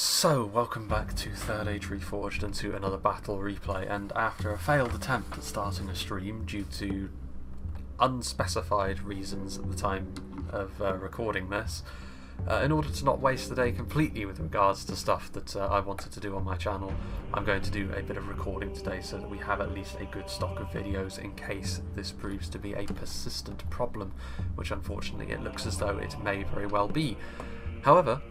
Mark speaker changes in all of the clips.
Speaker 1: So, welcome back to Third Age Reforged and to another battle replay, and after a failed attempt at starting a stream due to unspecified reasons at the time of recording this, in order to not waste the day completely with regards to stuff that I wanted to do on my channel, I'm going to do a bit of recording today so that we have at least a good stock of videos in case this proves to be a persistent problem, which unfortunately it looks as though it may very well be. However,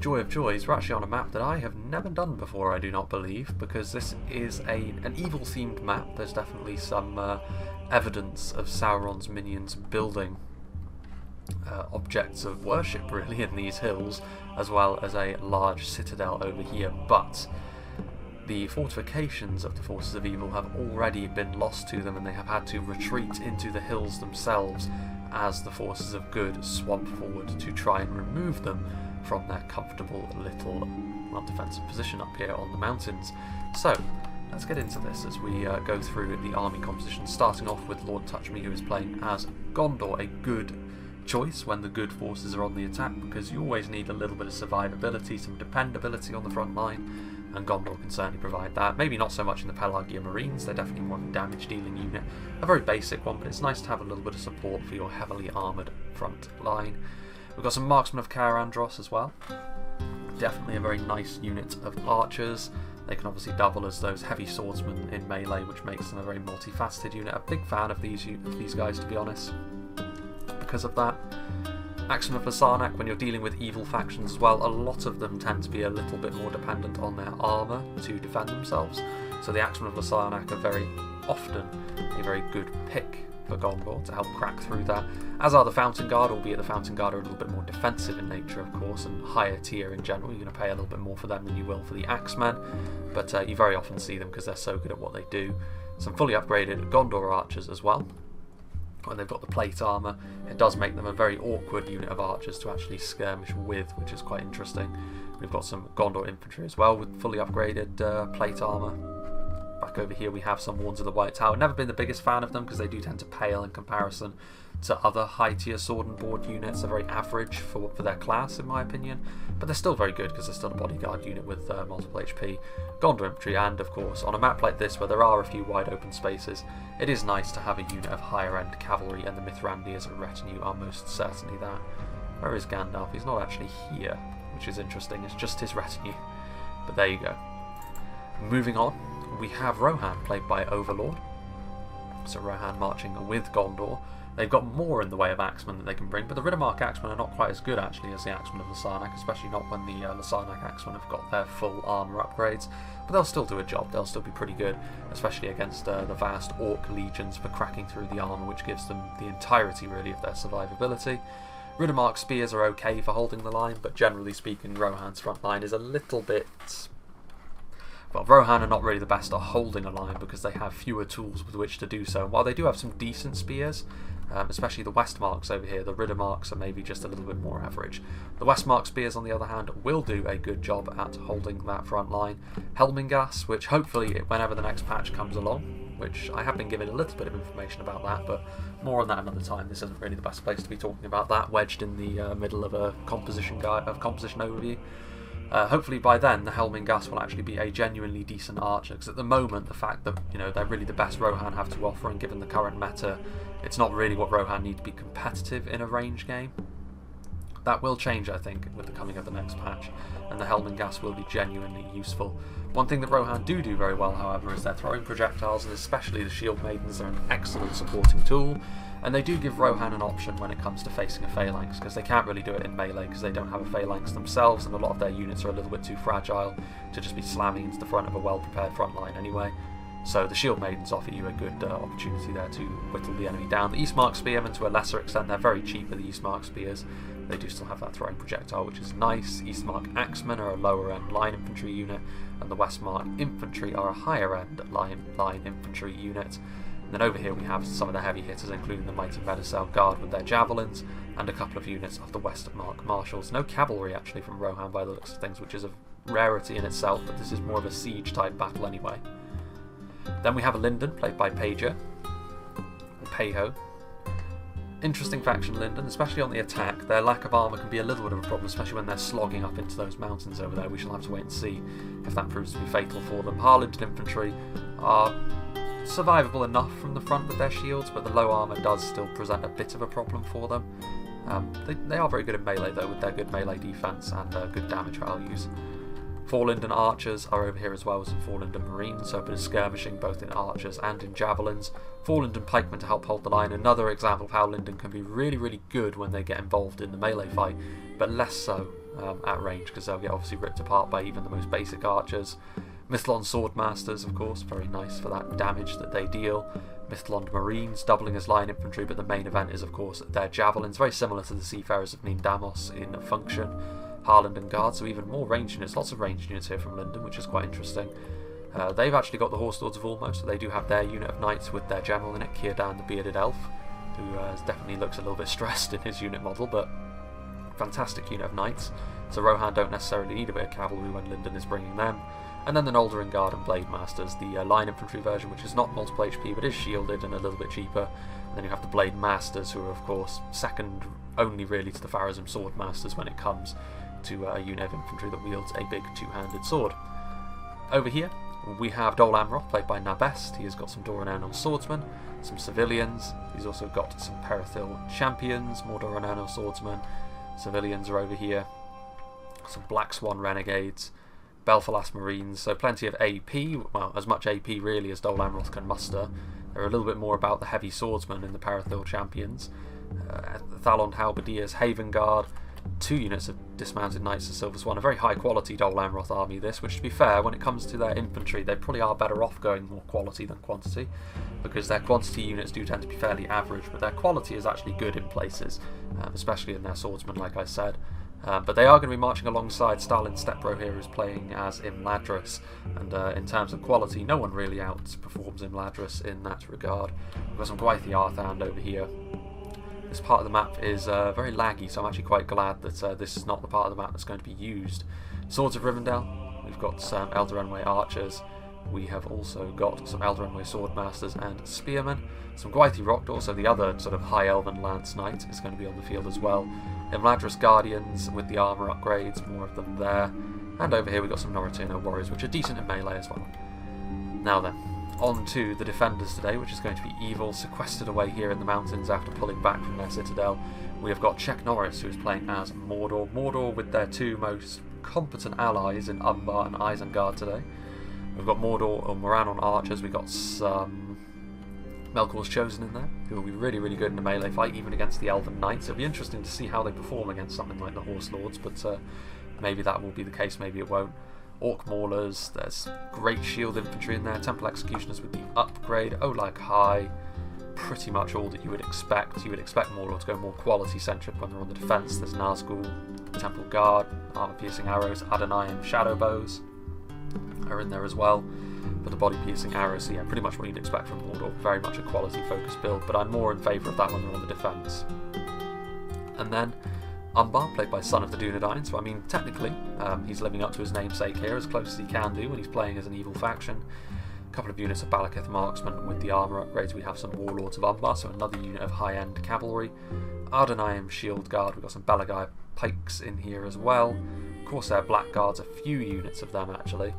Speaker 1: joy of joys, we're actually on a map that I have never done before, I do not believe, because this is an evil-themed map. There's definitely some evidence of Sauron's minions building objects of worship, really, in these hills, as well as a large citadel over here, but the fortifications of the forces of evil have already been lost to them, and they have had to retreat into the hills themselves as the forces of good swamp forward to try and remove them from their comfortable little non-defensive position up here on the mountains. So let's get into this as we go through the army composition, starting off with Lord Touchme, who is playing as Gondor, a good choice when the good forces are on the attack, because you always need a little bit of survivability, some dependability on the front line, and Gondor can certainly provide that. Maybe not so much in the Pelagia Marines, they're definitely more of a damage dealing unit, a very basic one, but it's nice to have a little bit of support for your heavily armoured front line. We've got some Marksmen of Caer Andros as well. Definitely a very nice unit of archers. They can obviously double as those heavy swordsmen in melee, which makes them a very multifaceted unit. A big fan of these guys, to be honest, because of that. Axemen of Lasarnak, when you're dealing with evil factions as well, a lot of them tend to be a little bit more dependent on their armour to defend themselves. So the Axemen of Lasarnak are very often a very good pick for Gondor to help crack through that, as are the Fountain Guard, albeit the Fountain Guard are a little bit more defensive in nature, of course, and higher tier in general. You're going to pay a little bit more for them than you will for the Axemen, but you very often see them because they're so good at what they do. Some fully upgraded Gondor archers as well. When they've got the plate armour, it does make them a very awkward unit of archers to actually skirmish with, which is quite interesting. We've got some Gondor infantry as well with fully upgraded plate armour. Back over here we have some Wards of the White Tower. Never been the biggest fan of them because they do tend to pale in comparison to other high tier sword and board units. They're very average for their class in my opinion, but they're still very good because they're still a bodyguard unit with multiple HP. Gondor infantry, and of course on a map like this where there are a few wide open spaces, it is nice to have a unit of higher end cavalry, and the Mithrandi as a retinue are most certainly that. Where is Gandalf? He's not actually here, which is interesting. It's just his retinue, but there you go. Moving on, we have Rohan, played by Overlord. So Rohan marching with Gondor. They've got more in the way of Axemen that they can bring, but the Riddermark Axemen are not quite as good actually as the Axemen of Lasarnak, especially not when the Lasarnak Axemen have got their full armour upgrades. But they'll still do a job, they'll still be pretty good, especially against the vast Orc legions for cracking through the armour, which gives them the entirety really of their survivability. Riddermark spears are okay for holding the line, but generally speaking Rohan's front line is a little bit... Well, Rohan are not really the best at holding a line because they have fewer tools with which to do so. And while they do have some decent spears, especially the Westmarks over here, the Riddermarks are maybe just a little bit more average. The Westmark spears, on the other hand, will do a good job at holding that front line. Helmingas, which hopefully, whenever the next patch comes along, which I have been given a little bit of information about that, but more on that another time. This isn't really the best place to be talking about that, wedged in the middle of a composition overview. Hopefully by then the Helmingas will actually be a genuinely decent archer, because at the moment the fact that they're really the best Rohan have to offer, and given the current meta, it's not really what Rohan need to be competitive in a range game. That will change, I think, with the coming of the next patch, and the Helmingas will be genuinely useful. One thing that Rohan do very well, however, is their throwing projectiles, and especially the Shield Maidens are an excellent supporting tool. And they do give Rohan an option when it comes to facing a phalanx, because they can't really do it in melee because they don't have a phalanx themselves, and a lot of their units are a little bit too fragile to just be slamming into the front of a well-prepared front line anyway. So the Shield Maidens offer you a good opportunity there to whittle the enemy down. The Eastmark Spearmen, to a lesser extent, they're very cheap with the Eastmark Spears. They do still have that throwing projectile, which is nice. Eastmark Axemen are a lower-end line infantry unit, and the Westmark Infantry are a higher-end line infantry unit. And then over here we have some of the heavy hitters, including the mighty Medicel Guard with their javelins, and a couple of units of the Westmark Marshals. No cavalry actually from Rohan by the looks of things, which is a rarity in itself, but this is more of a siege type battle anyway. Then we have a Lindon, played by Pager, Peiho. Interesting faction, Lindon, especially on the attack. Their lack of armour can be a little bit of a problem, especially when they're slogging up into those mountains over there. We shall have to wait and see if that proves to be fatal for them. Lindon infantry are survivable enough from the front with their shields, but the low armour does still present a bit of a problem for them. They are very good in melee though, with their good melee defense and good damage values. 4 Lindon archers are over here as well as some 4 Lindon marines, so a bit of skirmishing both in archers and in javelins. 4 Lindon pikemen to help hold the line. Another example of how Lindon can be really, really good when they get involved in the melee fight, but less so at range, because they'll get obviously ripped apart by even the most basic archers. Mithlond swordmasters, of course, very nice for that damage that they deal. Mithlond marines doubling as line infantry, but the main event is of course their javelins, very similar to the seafarers of Nindamos in function. Lindon guards, so even more range units, lots of range units here from Lindon, which is quite interesting. They've actually got the Horse Lords of Ulmo, so they do have their unit of knights with their general in it, Círdan the Bearded Elf, who definitely looks a little bit stressed in his unit model, but fantastic unit of knights. So Rohan don't necessarily need a bit of cavalry when Lindon is bringing them. And then the Noldorin Guard and Blade Masters, the line infantry version, which is not multiple HP but is shielded and a little bit cheaper. And then you have the Blade Masters, who are of course second only really to the Pharazim Sword Masters when it comes to a unit of infantry that wields a big two-handed sword. Over here we have Dol Amroth, played by Nabest. He has got some Doran Ernal swordsmen, some civilians. He's also got some Perithil champions, more Doran Ernal swordsmen. Civilians are over here. Some Black Swan renegades, Belfalas marines, so plenty of AP, well, as much AP really as Dol Amroth can muster. They're a little bit more about the heavy swordsmen in the Perithil champions. Thalond halberdiers, Haven Guard, 2 units of dismounted knights of Silver Swan, a very high quality Dol Amroth army this, which to be fair, when it comes to their infantry, they probably are better off going more quality than quantity, because their quantity units do tend to be fairly average, but their quality is actually good in places, especially in their swordsmen, like I said. But they are going to be marching alongside Stalin Stepro here, who's playing as Imladris, and in terms of quality, no one really outperforms Imladris in that regard. We've got some Gwaithie Arthand over here. This part of the map is very laggy, so I'm actually quite glad that this is not the part of the map that's going to be used. Swords of Rivendell, we've got some Eldarenway archers, we have also got some Eldarenway swordmasters and spearmen, some Gwaithie Rockdor, so the other sort of high elven lance knight is going to be on the field as well. Imladris guardians with the armour upgrades, more of them there, and over here we've got some Noritano warriors, which are decent in melee as well. Now then, on to the defenders today, which is going to be evil, sequestered away here in the mountains after pulling back from their citadel. We have got Czech Norris, who is playing as Mordor. Mordor with their 2 most competent allies in Umbar and Isengard today. We've got Mordor and Moran on archers. We've got some Melkor's Chosen in there, who will be really, really good in the melee fight, even against the Elven Knights. It'll be interesting to see how they perform against something like the Horse Lords, but maybe that will be the case, maybe it won't. Orc Maulers, there's great shield infantry in there, Temple Executioners with the upgrade, Olag High, pretty much all that you would expect. You would expect Mordor to go more quality centric when they're on the defence. There's Nazgul, Temple Guard, Armour Piercing Arrows, Adonai Shadow Bows are in there as well, but the body piercing arrows, so yeah, pretty much what you'd expect from Mordor, very much a quality focused build, but I'm more in favour of that when they're on the defence. And then Umbar, played by Son of the Dunedain, so I mean technically he's living up to his namesake here as close as he can do when he's playing as an evil faction. A couple of units of Balakith marksmen with the armour upgrades. We have some Warlords of Umbar, so another unit of high-end cavalry. Ardenheim Shield Guard, we've got some Balagai pikes in here as well. Corsair Blackguards, a few units of them actually.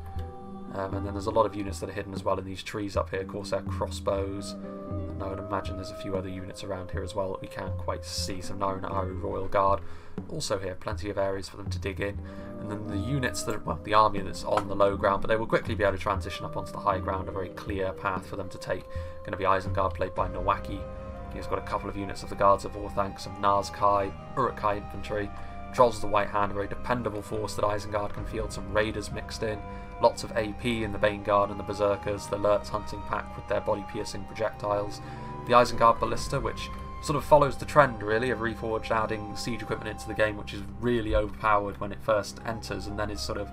Speaker 1: And then there's a lot of units that are hidden as well in these trees up here. Corsair crossbows, and I would imagine there's a few other units around here as well that we can't quite see. Some Narinaru Royal Guard also here, plenty of areas for them to dig in. And then the units that, well, the army that's on the low ground, but they will quickly be able to transition up onto the high ground, a very clear path for them to take. Going to be Isengard, played by Nowaki. He's got a couple of units of the Guards of Orthanc, some Nazkai, Uruk-hai infantry, Trolls of the White Hand, a very dependable force that Isengard can field, some Raiders mixed in, lots of AP in the Bane Guard and the Berserkers, the Lurtz hunting pack with their body-piercing projectiles, the Isengard Ballista, which sort of follows the trend really of Reforged adding siege equipment into the game, which is really overpowered when it first enters and then is sort of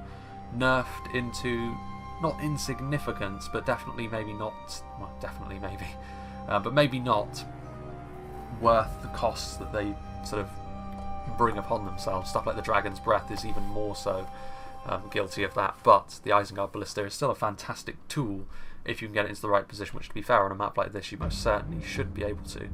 Speaker 1: nerfed into not insignificance, but definitely maybe not, well, definitely maybe, but maybe not worth the costs that they sort of bring upon themselves. Stuff like the Dragon's Breath is even more so guilty of that, but the Isengard Ballista is still a fantastic tool if you can get it into the right position, which to be fair on a map like this you most certainly should be able to.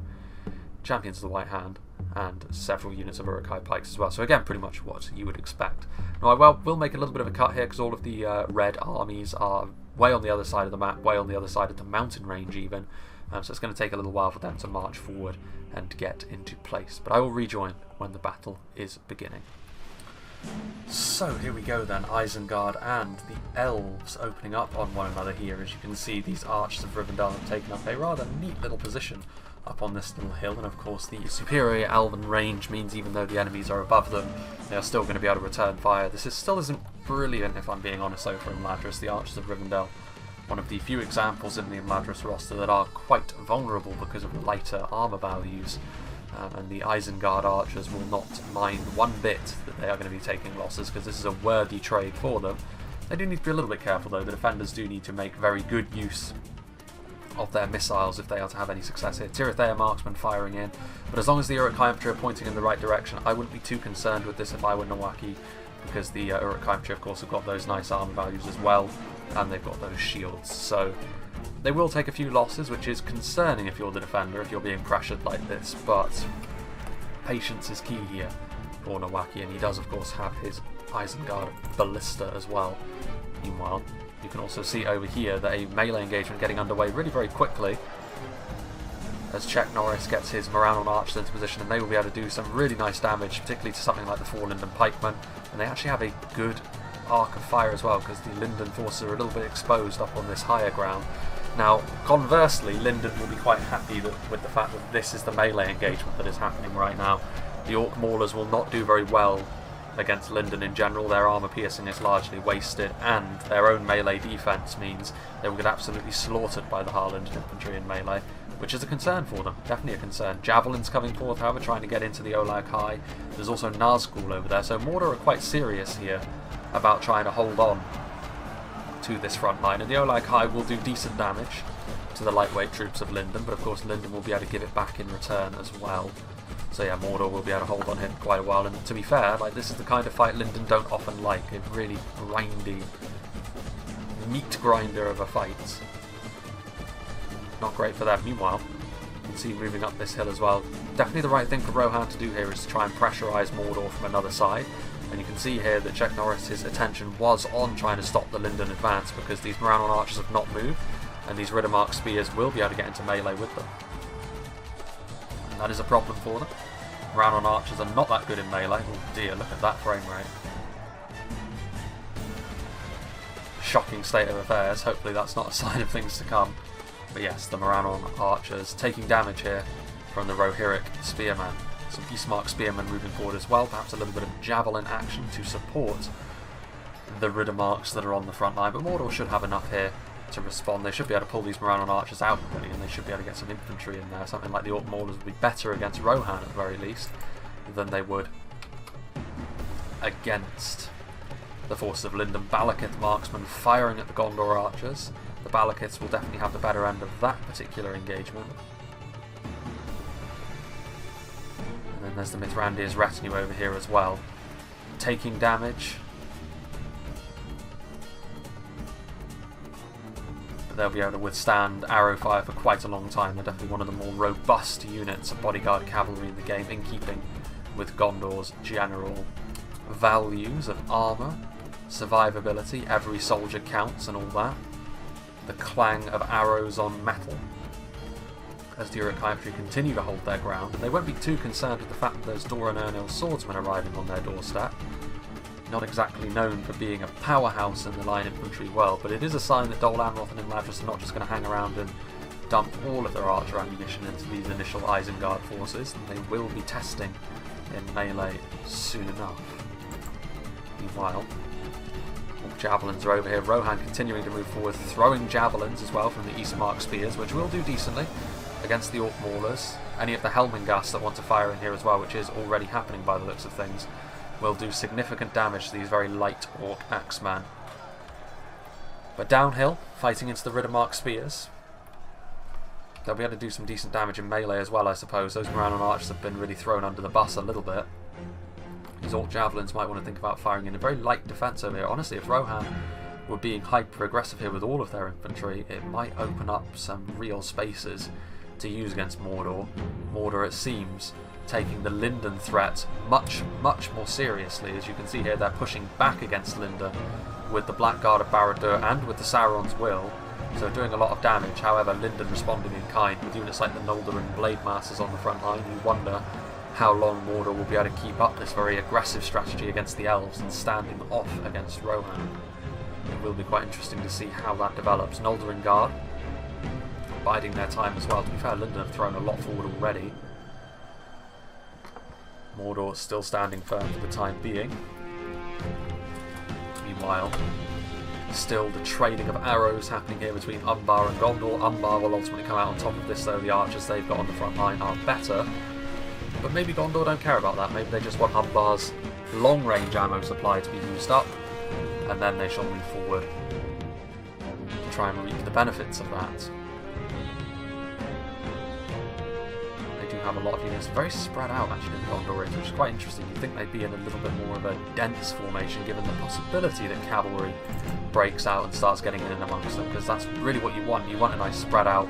Speaker 1: Champions of the White Hand, and several units of Uruk-hai pikes as well. So again, pretty much what you would expect. Now I will make a little bit of a cut here because all of the red armies are way on the other side of the map, way on the other side of the mountain range even. So it's going to take a little while for them to march forward and get into place. But I will rejoin when the battle is beginning. So here we go then, Isengard and the elves opening up on one another here. As you can see, these archers of Rivendell have taken up a rather neat little position up on this little hill, and of course the superior elven range means even though the enemies are above them, they are still going to be able to return fire. This still isn't brilliant, if I'm being honest, though, for Imladris, the archers of Rivendell. One of the few examples in the Imladris roster that are quite vulnerable because of the lighter armour values. And the Isengard archers will not mind one bit that they are going to be taking losses, because this is a worthy trade for them. They do need to be a little bit careful though. The defenders do need to make very good use of their missiles if they are to have any success here. Tirithea marksmen firing in, but as long as the Uruk-hai infantry are pointing in the right direction, I wouldn't be too concerned with this if I were Nawaki, because the Uruk-hai infantry of course have got those nice armour values as well, and they've got those shields. So they will take a few losses, which is concerning if you're the defender, if you're being pressured like this, but patience is key here for Nawaki, and he does of course have his Isengard ballista as well. Meanwhile, you can also see over here that a melee engagement getting underway really very quickly as Czech Norris gets his Morannon archers into position, and they will be able to do some really nice damage, particularly to something like the 4 Lindon pikemen, and they actually have a good arc of fire as well, because the Lindon forces are a little bit exposed up on this higher ground. Now, conversely, Lindon will be quite happy with the fact that this is the melee engagement that is happening right now. The Orc Maulers will not do very well against Lindon in general. Their armour piercing is largely wasted, and their own melee defence means they will get absolutely slaughtered by the Harland infantry in melee, which is a concern for them, definitely a concern. Javelins coming forth, however, trying to get into the Olag High. There's also Nazgul over there, so Mordor are quite serious here about trying to hold on to this front line, and the Olag High will do decent damage to the lightweight troops of Lindon, but of course Lindon will be able to give it back in return as well. So yeah, Mordor will be able to hold on him quite a while, and to be fair, like, this is the kind of fight Lindon don't often like, a really grindy, meat grinder of a fight. Not great for them. Meanwhile, you can see moving up this hill as well, definitely the right thing for Rohan to do here is to try and pressurise Mordor from another side. And you can see here that Czech Norris's attention was on trying to stop the Lindon advance, because these Morannon archers have not moved, and these Riddermark spears will be able to get into melee with them. And that is a problem for them. Morannon archers are not that good in melee. Oh dear, look at that frame rate. Shocking state of affairs. Hopefully that's not a sign of things to come. But yes, the Morannon archers taking damage here from the Rohirric spearman. Some Eastmark spearmen moving forward as well, perhaps a little bit of javelin action to support the Riddermarks that are on the front line, but Mordor should have enough here to respond. They should be able to pull these Morannon archers out really, and they should be able to get some infantry in there. Something like the Orc Maulers would be better against Rohan at the very least than they would against the forces of Lindon. Balakith marksmen firing at the Gondor archers. The Balakiths will definitely have the better end of that particular engagement. And then there's the Mithrandir's retinue over here as well, taking damage. But they'll be able to withstand arrow fire for quite a long time. They're definitely one of the more robust units of bodyguard cavalry in the game, in keeping with Gondor's general values of armour, survivability, every soldier counts and all that. The clang of arrows on metal as the Uruk-hai infantry continue to hold their ground, and they won't be too concerned with the fact that there's Doran Ernil swordsmen arriving on their doorstep. Not exactly known for being a powerhouse in the line infantry world, but it is a sign that Dol Amroth and Imladris are not just going to hang around and dump all of their archer ammunition into these initial Isengard forces, and they will be testing in melee soon enough. Meanwhile, javelins are over here. Rohan continuing to move forward, throwing javelins as well from the Eastmark spears, which will do decently against the Orc Maulers. Any of the Helmingast that want to fire in here as well, which is already happening by the looks of things, will do significant damage to these very light Orc axemen. But downhill, fighting into the Riddermark spears, they'll be able to do some decent damage in melee as well, I suppose. Those Morannon archers have been really thrown under the bus a little bit. These Orc javelins might want to think about firing in a very light defence over here. Honestly, if Rohan were being hyper-aggressive here with all of their infantry, it might open up some real spaces to use against Mordor. Mordor, it seems, taking the Lindon threat much more seriously. As you can see here, they're pushing back against Lindon with the Blackguard of Barad-dûr and with the Sauron's Will, so doing a lot of damage. However, Lindon responding in kind with units like the Noldorin Blade Masters on the front line. You wonder how long Mordor will be able to keep up this very aggressive strategy against the elves and standing off against Rohan. It will be quite interesting to see how that develops. Noldorin Guard biding their time as well. To be fair, Lindon have thrown a lot forward already. Mordor still standing firm for the time being. Meanwhile, still the trading of arrows happening here between Umbar and Gondor. Umbar will ultimately come out on top of this, though. The archers they've got on the front line are better. But maybe Gondor don't care about that. Maybe they just want Umbar's long-range ammo supply to be used up, and then they shall move forward to try and reap the benefits of that. Have a lot of units very spread out actually in the Gondor, which is quite interesting. You'd think they'd be in a little bit more of a dense formation, given the possibility that cavalry breaks out and starts getting in amongst them, because that's really what you want. You want a nice spread out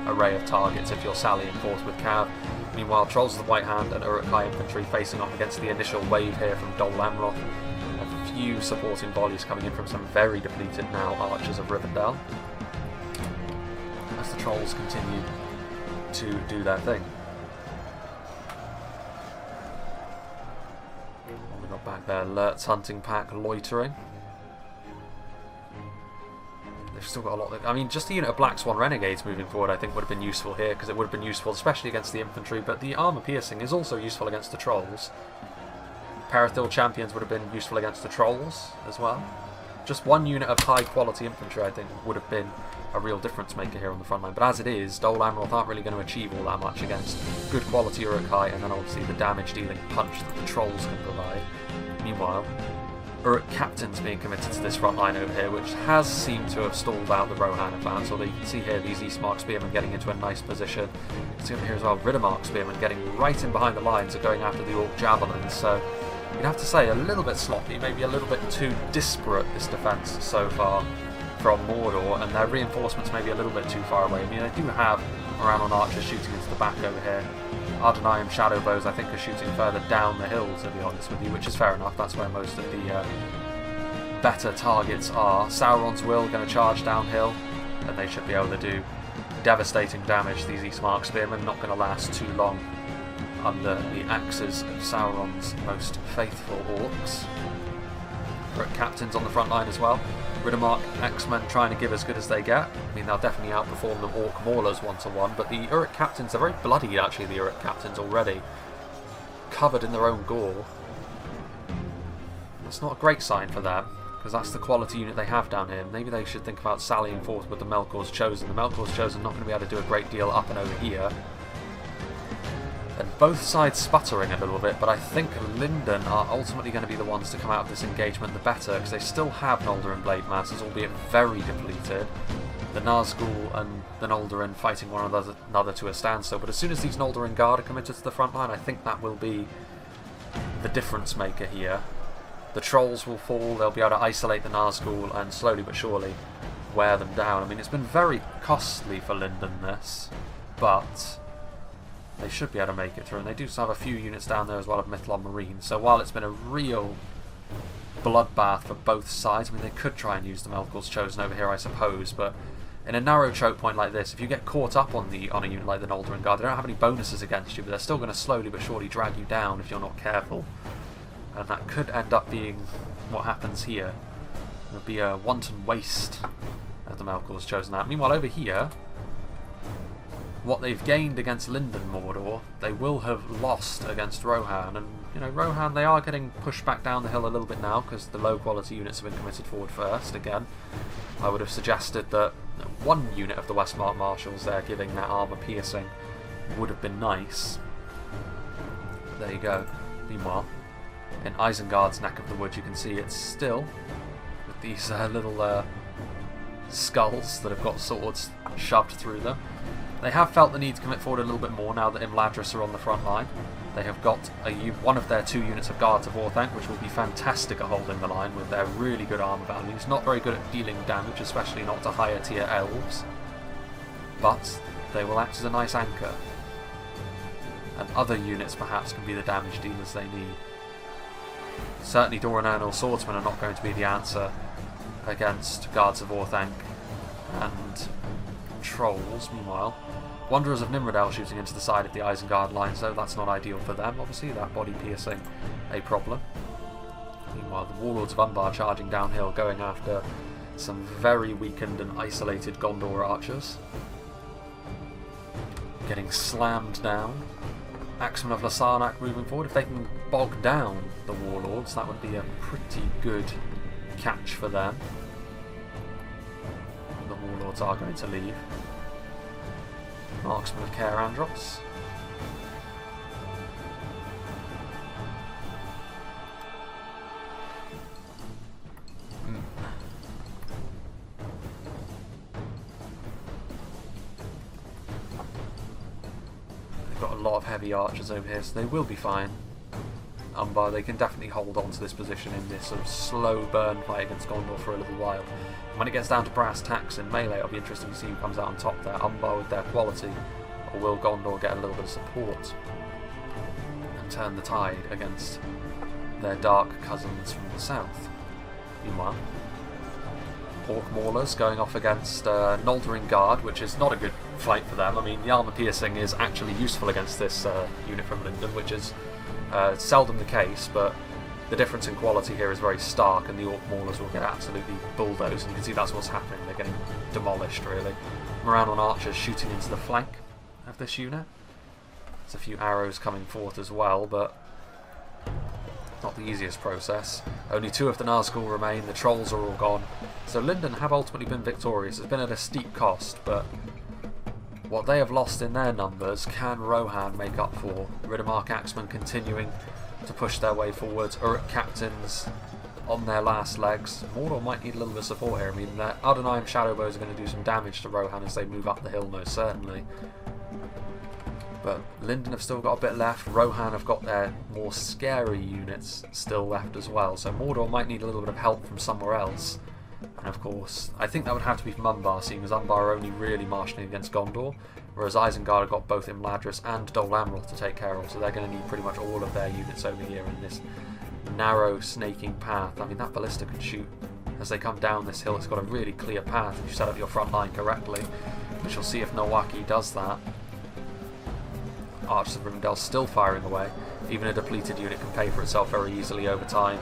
Speaker 1: array of targets if you're sallying forth with cav. Meanwhile, Trolls of the White Hand and Uruk-hai infantry facing off against the initial wave here from Dol Amroth. A few supporting volleys coming in from some very depleted now archers of Rivendell, as the Trolls continue to do their thing. Back there, Lert's hunting pack loitering. They've still got a lot. I mean, just a unit of Black Swan Renegades moving forward I think would have been useful here, because it would have been useful especially against the infantry, but the armour piercing is also useful against the Trolls. Parathil Champions would have been useful against the Trolls as well. Just one unit of high quality infantry I think would have been a real difference maker here on the front line, but as it is, Dol Amroth aren't really going to achieve all that much against good quality Uruk-hai, and then obviously the damage dealing punch that the Trolls can provide. Meanwhile, Uruk captains being committed to this front line over here, which has seemed to have stalled out the Rohan advance, although you can see here these Eastmark Spearmen getting into a nice position. You can see over here as well, Riddermark Spearmen getting right in behind the lines and going after the Orc Javelins, so you'd have to say a little bit sloppy, maybe a little bit too disparate this defence so far from Mordor, and their reinforcements maybe a little bit too far away. I mean, they do have Morannon archers shooting into the back over here. Ardenheim shadow bows I think are shooting further down the hill, to be honest with you, which is fair enough. That's where most of the better targets are. Sauron's Will going to charge downhill, and they should be able to do devastating damage. These Eastmark Spearmen not going to last too long under the axes of Sauron's most faithful orcs. Uruk captains on the front line as well. Riddermark X-Men trying to give as good as they get. I mean, they'll definitely outperform the Orc Maulers 1-to-1, but the Uruk captains are very bloody actually, the Uruk captains already. Covered in their own gore. That's not a great sign for them, because that's the quality unit they have down here. Maybe they should think about sallying forth with the Melkor's Chosen. The Melkor's Chosen not going to be able to do a great deal up and over here. And both sides sputtering a little bit, but I think Lindon are ultimately going to be the ones to come out of this engagement the better, because they still have Noldorin Blade Masters, albeit very depleted. The Nazgul and the Noldorin fighting one another to a standstill, but as soon as these Noldorin Guard are committed to the front line, I think that will be the difference maker here. The Trolls will fall, they'll be able to isolate the Nazgul and slowly but surely wear them down. I mean, it's been very costly for Lindon this, but they should be able to make it through, and they do still have a few units down there as well of Mithlon Marine, so while it's been a real bloodbath for both sides, I mean, they could try and use the Melkor's Chosen over here, I suppose, but in a narrow choke point like this, if you get caught up on a unit like the Noldorin Guard, they don't have any bonuses against you, but they're still going to slowly but surely drag you down if you're not careful, and that could end up being what happens here. It would be a wanton waste of the Melkor's Chosen out. Meanwhile, over here, what they've gained against Lindon Mordor, they will have lost against Rohan, and you know, Rohan, they are getting pushed back down the hill a little bit now because the low quality units have been committed forward first. Again, I would have suggested that one unit of the Westmark Marshals there giving that armour piercing would have been nice. But there you go. Meanwhile, in Isengard's neck of the woods, you can see it's still with these little skulls that have got swords shoved through them. They have felt the need to commit forward a little bit more now that Imladris are on the front line. They have got one of their 2 units of Guards of Orthanc, which will be fantastic at holding the line with their really good armour values. Not very good at dealing damage, especially not to higher tier elves. But they will act as a nice anchor. And other units perhaps can be the damage dealers they need. Certainly Doranernal swordsmen are not going to be the answer against Guards of Orthanc and trolls. Meanwhile, Wanderers of Nimrodel shooting into the side of the Isengard lines, though that's not ideal for them, obviously, that body piercing a problem. Meanwhile, the Warlords of Umbar charging downhill, going after some very weakened and isolated Gondor archers. Getting slammed down. Axemen of Lasarnak moving forward. If they can bog down the Warlords, that would be a pretty good catch for them. The Warlords are going to leave. Marksmen of Caer Andros. They've got a lot of heavy archers over here, so they will be fine. Umbar, they can definitely hold on to this position in this sort of slow burn fight against Gondor for a little while. And when it gets down to brass tacks in melee, it'll be interesting to see who comes out on top there. Umbar with their quality, or will Gondor get a little bit of support and turn the tide against their dark cousins from the south? Meanwhile, Orc Maulers going off against Noldering Guard, which is not a good fight for them. I mean, the armour piercing is actually useful against this unit from Lindon, which is seldom the case, but the difference in quality here is very stark, and the Orc Maulers will get absolutely bulldozed, and you can see that's what's happening. They're getting demolished, really. Moranon archers shooting into the flank of this unit. There's a few arrows coming forth as well, but not the easiest process. Only 2 of the Nazgul remain, the trolls are all gone. So Lindon have ultimately been victorious. It's been at a steep cost, but what they have lost in their numbers can Rohan make up for. Riddermark Axemen continuing to push their way forwards. Uruk captains on their last legs. Mordor might need a little bit of support here. I mean, their Ardenheim Shadowbows are going to do some damage to Rohan as they move up the hill, most certainly. But Lindon have still got a bit left. Rohan have got their more scary units still left as well. So Mordor might need a little bit of help from somewhere else. And of course, I think that would have to be from Umbar, seeing as Umbar are only really marshalling against Gondor, whereas Isengard have got both Imladris and Dol Amroth to take care of, so they're going to need pretty much all of their units over here in this narrow, snaking path. I mean, that ballista can shoot as they come down this hill. It's got a really clear path if you set up your front line correctly, which you'll see if Nowaki does that. Archers of Rivendell still firing away. Even a depleted unit can pay for itself very easily over time.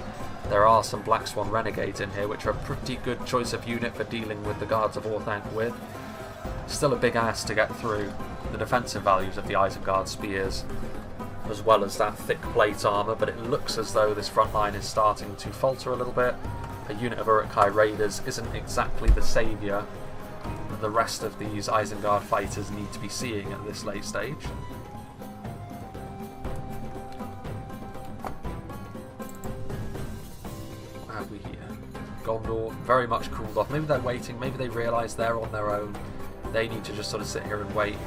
Speaker 1: There are some Black Swan Renegades in here, which are a pretty good choice of unit for dealing with the Guards of Orthanc with. Still a big ass to get through the defensive values of the Isengard spears, as well as that thick plate armour, but it looks as though this front line is starting to falter a little bit. A unit of Uruk-hai Raiders isn't exactly the saviour that the rest of these Isengard fighters need to be seeing at this late stage. Gondor very much cooled off. Maybe they're waiting, maybe they realise they're on their own. They need to just sort of sit here and wait.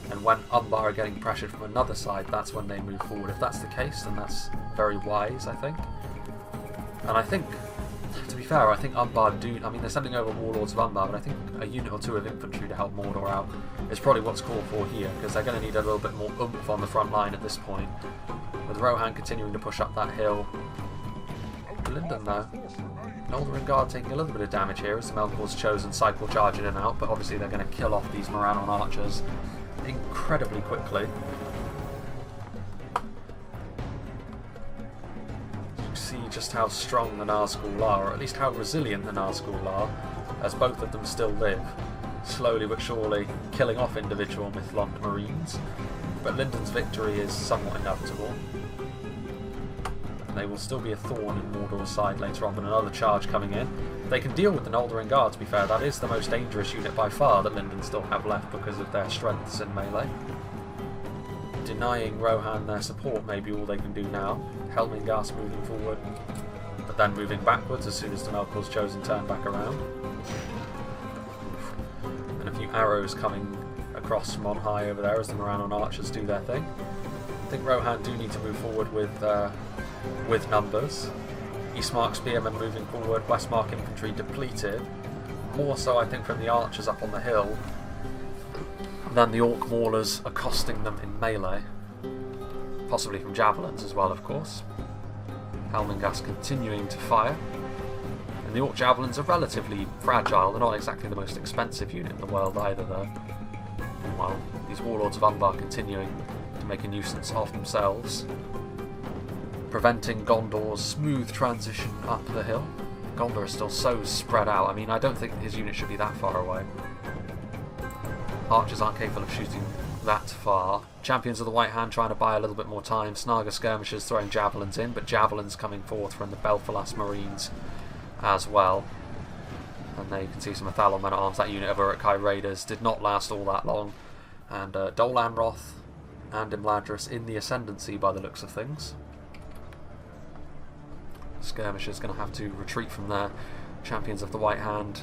Speaker 1: And when Umbar are getting pressured from another side, that's when they move forward. If that's the case, then that's very wise, I think. And I think, to be fair, I think Umbar do... I mean, they're sending over Warlords of Umbar, but I think a unit or 2 of infantry to help Mordor out is probably what's called for here, because they're going to need a little bit more oomph on the front line at this point. With Rohan continuing to push up that hill. Lindon, though. Noldering Guard taking a little bit of damage here as the Melkor's chosen cycle charging in and out, but obviously they're going to kill off these Moranon archers incredibly quickly. You see just how strong the Nazgul are, or at least how resilient the Nazgul are, as both of them still live, slowly but surely killing off individual Mithlond Marines. But Lindon's victory is somewhat inevitable. They will still be a thorn in Mordor's side later on, but another charge coming in. They can deal with the Noldering Guard, to be fair. That is the most dangerous unit by far that Lindon still have left because of their strengths in melee. Denying Rohan their support may be all they can do now. Helmingast moving forward, but then moving backwards as soon as the Melkor's chosen turn back around. And a few arrows coming across from on high over there as the Moranon archers do their thing. I think Rohan do need to move forward with numbers. Eastmark Spearmen moving forward, Westmark Infantry depleted. More so, I think, from the archers up on the hill. Then the Orc Maulers accosting them in melee, possibly from javelins as well, of course. Helmingast continuing to fire. And the Orc Javelins are relatively fragile. They're not exactly the most expensive unit in the world either, though. Meanwhile, these Warlords of Umbar continuing to make a nuisance of themselves, preventing Gondor's smooth transition up the hill. Gondor is still so spread out. I mean, I don't think his unit should be that far away. Archers aren't capable of shooting that far. Champions of the White Hand trying to buy a little bit more time. Snaga skirmishers throwing javelins in, but javelins coming forth from the Belfalas Marines as well. And there you can see some Athalon men-at-arms. That unit of Uruk-hai raiders did not last all that long. And Dol Amroth and Imladris in the ascendancy by the looks of things. Skirmishers going to have to retreat from there. Champions of the White Hand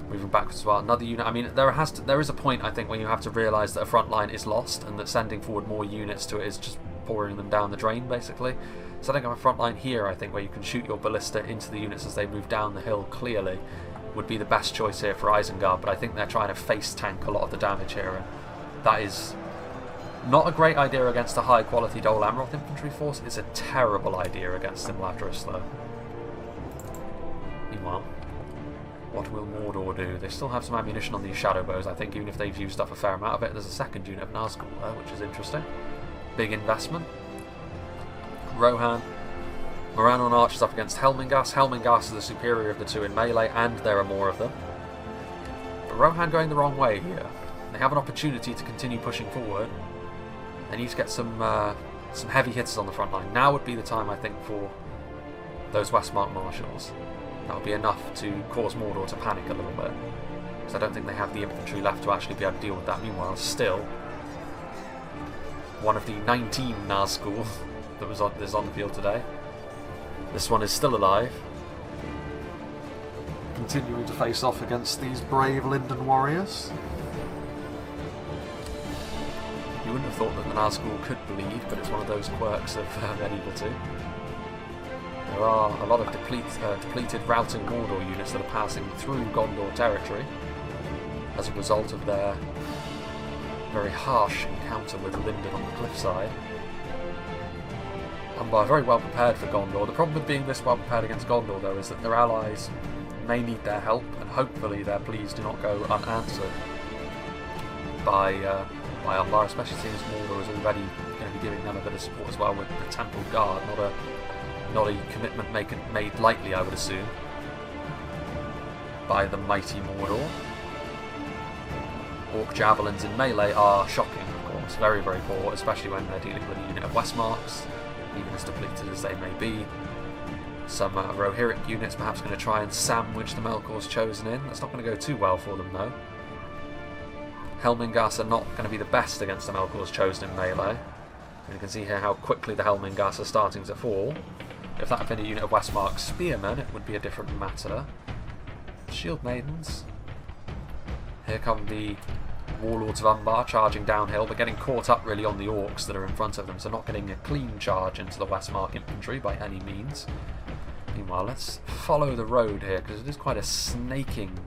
Speaker 1: moving backwards as well. Another unit. I mean, there is a point, I think, when you have to realise that a front line is lost and that sending forward more units to it is just pouring them down the drain, basically. Setting up a front line here, I think, where you can shoot your ballista into the units as they move down the hill clearly, would be the best choice here for Isengard, but I think they're trying to face tank a lot of the damage here, and that is not a great idea against a high quality Dol Amroth infantry force. It's a terrible idea against Imladris, though. Meanwhile, what will Mordor do? They still have some ammunition on these shadow bows, I think, even if they've used up a fair amount of it. There's a second unit of Nazgul there, which is interesting. Big investment. Rohan. Morannon archers up against Helmingast. Helmingast is the superior of the two in melee, and there are more of them. But Rohan going the wrong way here. They have an opportunity to continue pushing forward. They need to get some heavy hitters on the front line. Now would be the time, I think, for those Westmark marshals. That would be enough to cause Mordor to panic a little bit, because I don't think they have the infantry left to actually be able to deal with that. Meanwhile, still, one of the 19 Nazgul that is on the field today. This one is still alive, continuing to face off against these brave Lindon warriors. You wouldn't have thought that the Nazgul could bleed, but it's one of those quirks of Medieval 2. There are a lot of depleted routing Mordor units that are passing through Gondor territory as a result of their very harsh encounter with Lindon on the cliffside. Umbar very well prepared for Gondor. The problem with being this well prepared against Gondor, though, is that their allies may need their help, and hopefully their pleas do not go unanswered by Umbar, especially seeing as Mordor is already going to be giving them a bit of support as well with the Temple Guard, not a commitment made lightly, I would assume, by the mighty Mordor. Orc javelins in melee are shocking, of course, very, very poor, especially when they're dealing with a unit of Westmarks, even as depleted as they may be. Some Rohirric units perhaps going to try and sandwich the Melkor's Chosen in. That's not going to go too well for them, though. Helmingast are not going to be the best against the Melkor's Chosen in melee. And you can see here how quickly the Helmingast are starting to fall. If that had been a unit of Westmark spearmen, it would be a different matter. Shield Maidens. Here come the Warlords of Umbar charging downhill, but getting caught up really on the orcs that are in front of them, so not getting a clean charge into the Westmark infantry by any means. Meanwhile, let's follow the road here, because it is quite a snaking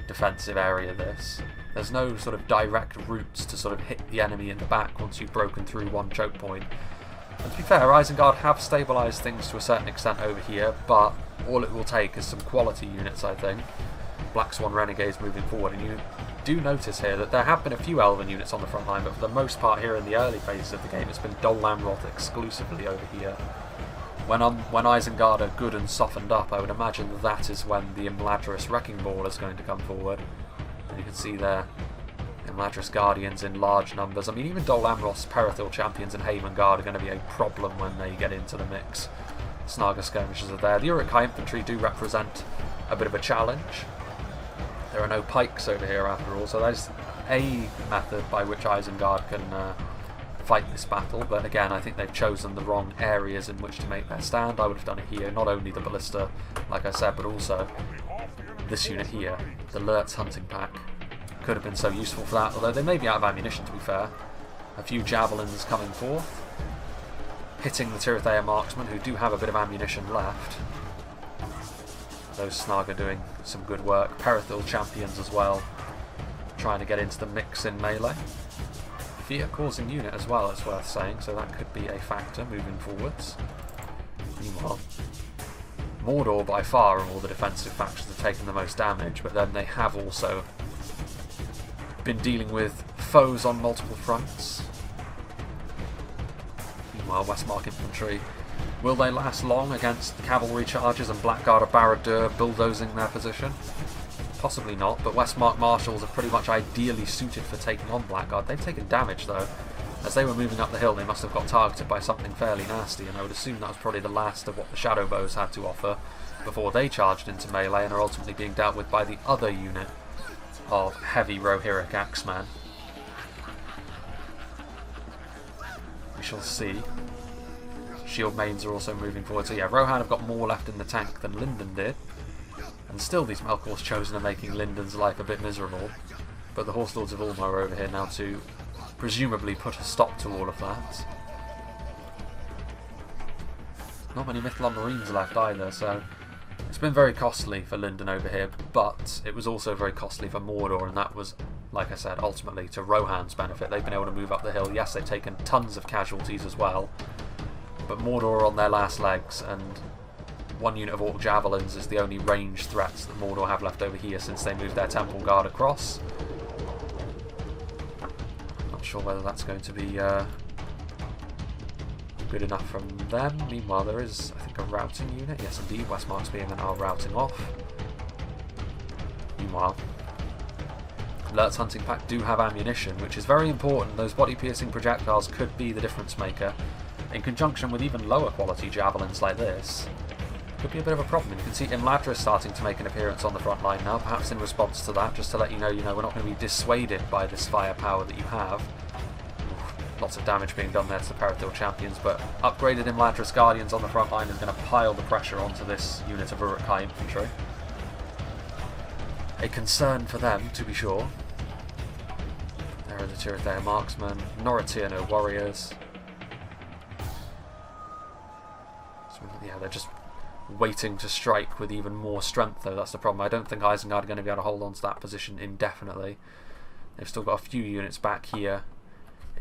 Speaker 1: defensive area, this. There's no sort of direct routes to sort of hit the enemy in the back once you've broken through one choke point. And to be fair, Isengard have stabilised things to a certain extent over here, but all it will take is some quality units, I think. Black Swan Renegades moving forward, and you do notice here that there have been a few Elven units on the front line, but for the most part here in the early phases of the game, it's been Dol Amroth exclusively over here. When Isengard are good and softened up, I would imagine that is when the Imladris Wrecking Ball is going to come forward. And you can see there, Imladris Guardians in large numbers. I mean, even Dol Amroth's Perithil Champions and Haven Guard are going to be a problem when they get into the mix. Snaga Skirmishers are there. The Uruk-hai Infantry do represent a bit of a challenge. There are no pikes over here after all, so that is a method by which Isengard can fight this battle, but again, I think they've chosen the wrong areas in which to make their stand. I would have done it here, not only the Ballista, like I said, but also this unit here, the Lurtz Hunting Pack. Could have been so useful for that, although they may be out of ammunition, to be fair. A few javelins coming forth, hitting the Tirithea marksmen, who do have a bit of ammunition left. Those Snaga doing some good work. Perithil champions as well, trying to get into the mix in melee. Fear causing unit as well, it's worth saying, so that could be a factor moving forwards. Meanwhile, Mordor by far of all the defensive factions have taken the most damage, but then they have also been dealing with foes on multiple fronts. Meanwhile, Westmark infantry, will they last long against cavalry charges and Blackguard of Barad-dûr bulldozing their position? Possibly not, but Westmark marshals are pretty much ideally suited for taking on Blackguard. They've taken damage though. As they were moving up the hill, they must have got targeted by something fairly nasty, and I would assume that was probably the last of what the Shadow Bows had to offer before they charged into melee and are ultimately being dealt with by the other unit of heavy Rohirric Axemen. We shall see. Shield Maidens are also moving forward, so yeah, Rohan have got more left in the tank than Lindon did. And still these Melkor's Chosen are making Lindon's life a bit miserable. But the Horse Lords of Ulmo are over here now to presumably put a stop to all of that. Not many Mithlond Marines left either, so it's been very costly for Lindon over here, but it was also very costly for Mordor, and that was, like I said, ultimately to Rohan's benefit. They've been able to move up the hill. Yes, they've taken tons of casualties as well, but Mordor are on their last legs, and one unit of Orc Javelins is the only ranged threats that Mordor have left over here since they moved their Temple Guard across. Not sure whether that's going to be good enough from them. Meanwhile, there is, I think, a routing unit. Yes, indeed, Westmark's being and are routing off. Meanwhile, Lert's Hunting Pack do have ammunition, which is very important. Those body-piercing projectiles could be the difference maker. In conjunction with even lower quality javelins like this, could be a bit of a problem. And you can see Imladris starting to make an appearance on the front line now, perhaps in response to that, just to let you know, we're not going to be dissuaded by this firepower that you have. Lots of damage being done there to the Perithil champions, but upgraded Imladris Guardians on the front line is going to pile the pressure onto this unit of Uruk-hai infantry. A concern for them, to be sure. There are the Tirithea marksmen, Noratir no warriors. So, yeah, they're just waiting to strike with even more strength, though. That's the problem. I don't think Isengard are going to be able to hold on to that position indefinitely. They've still got a few units back here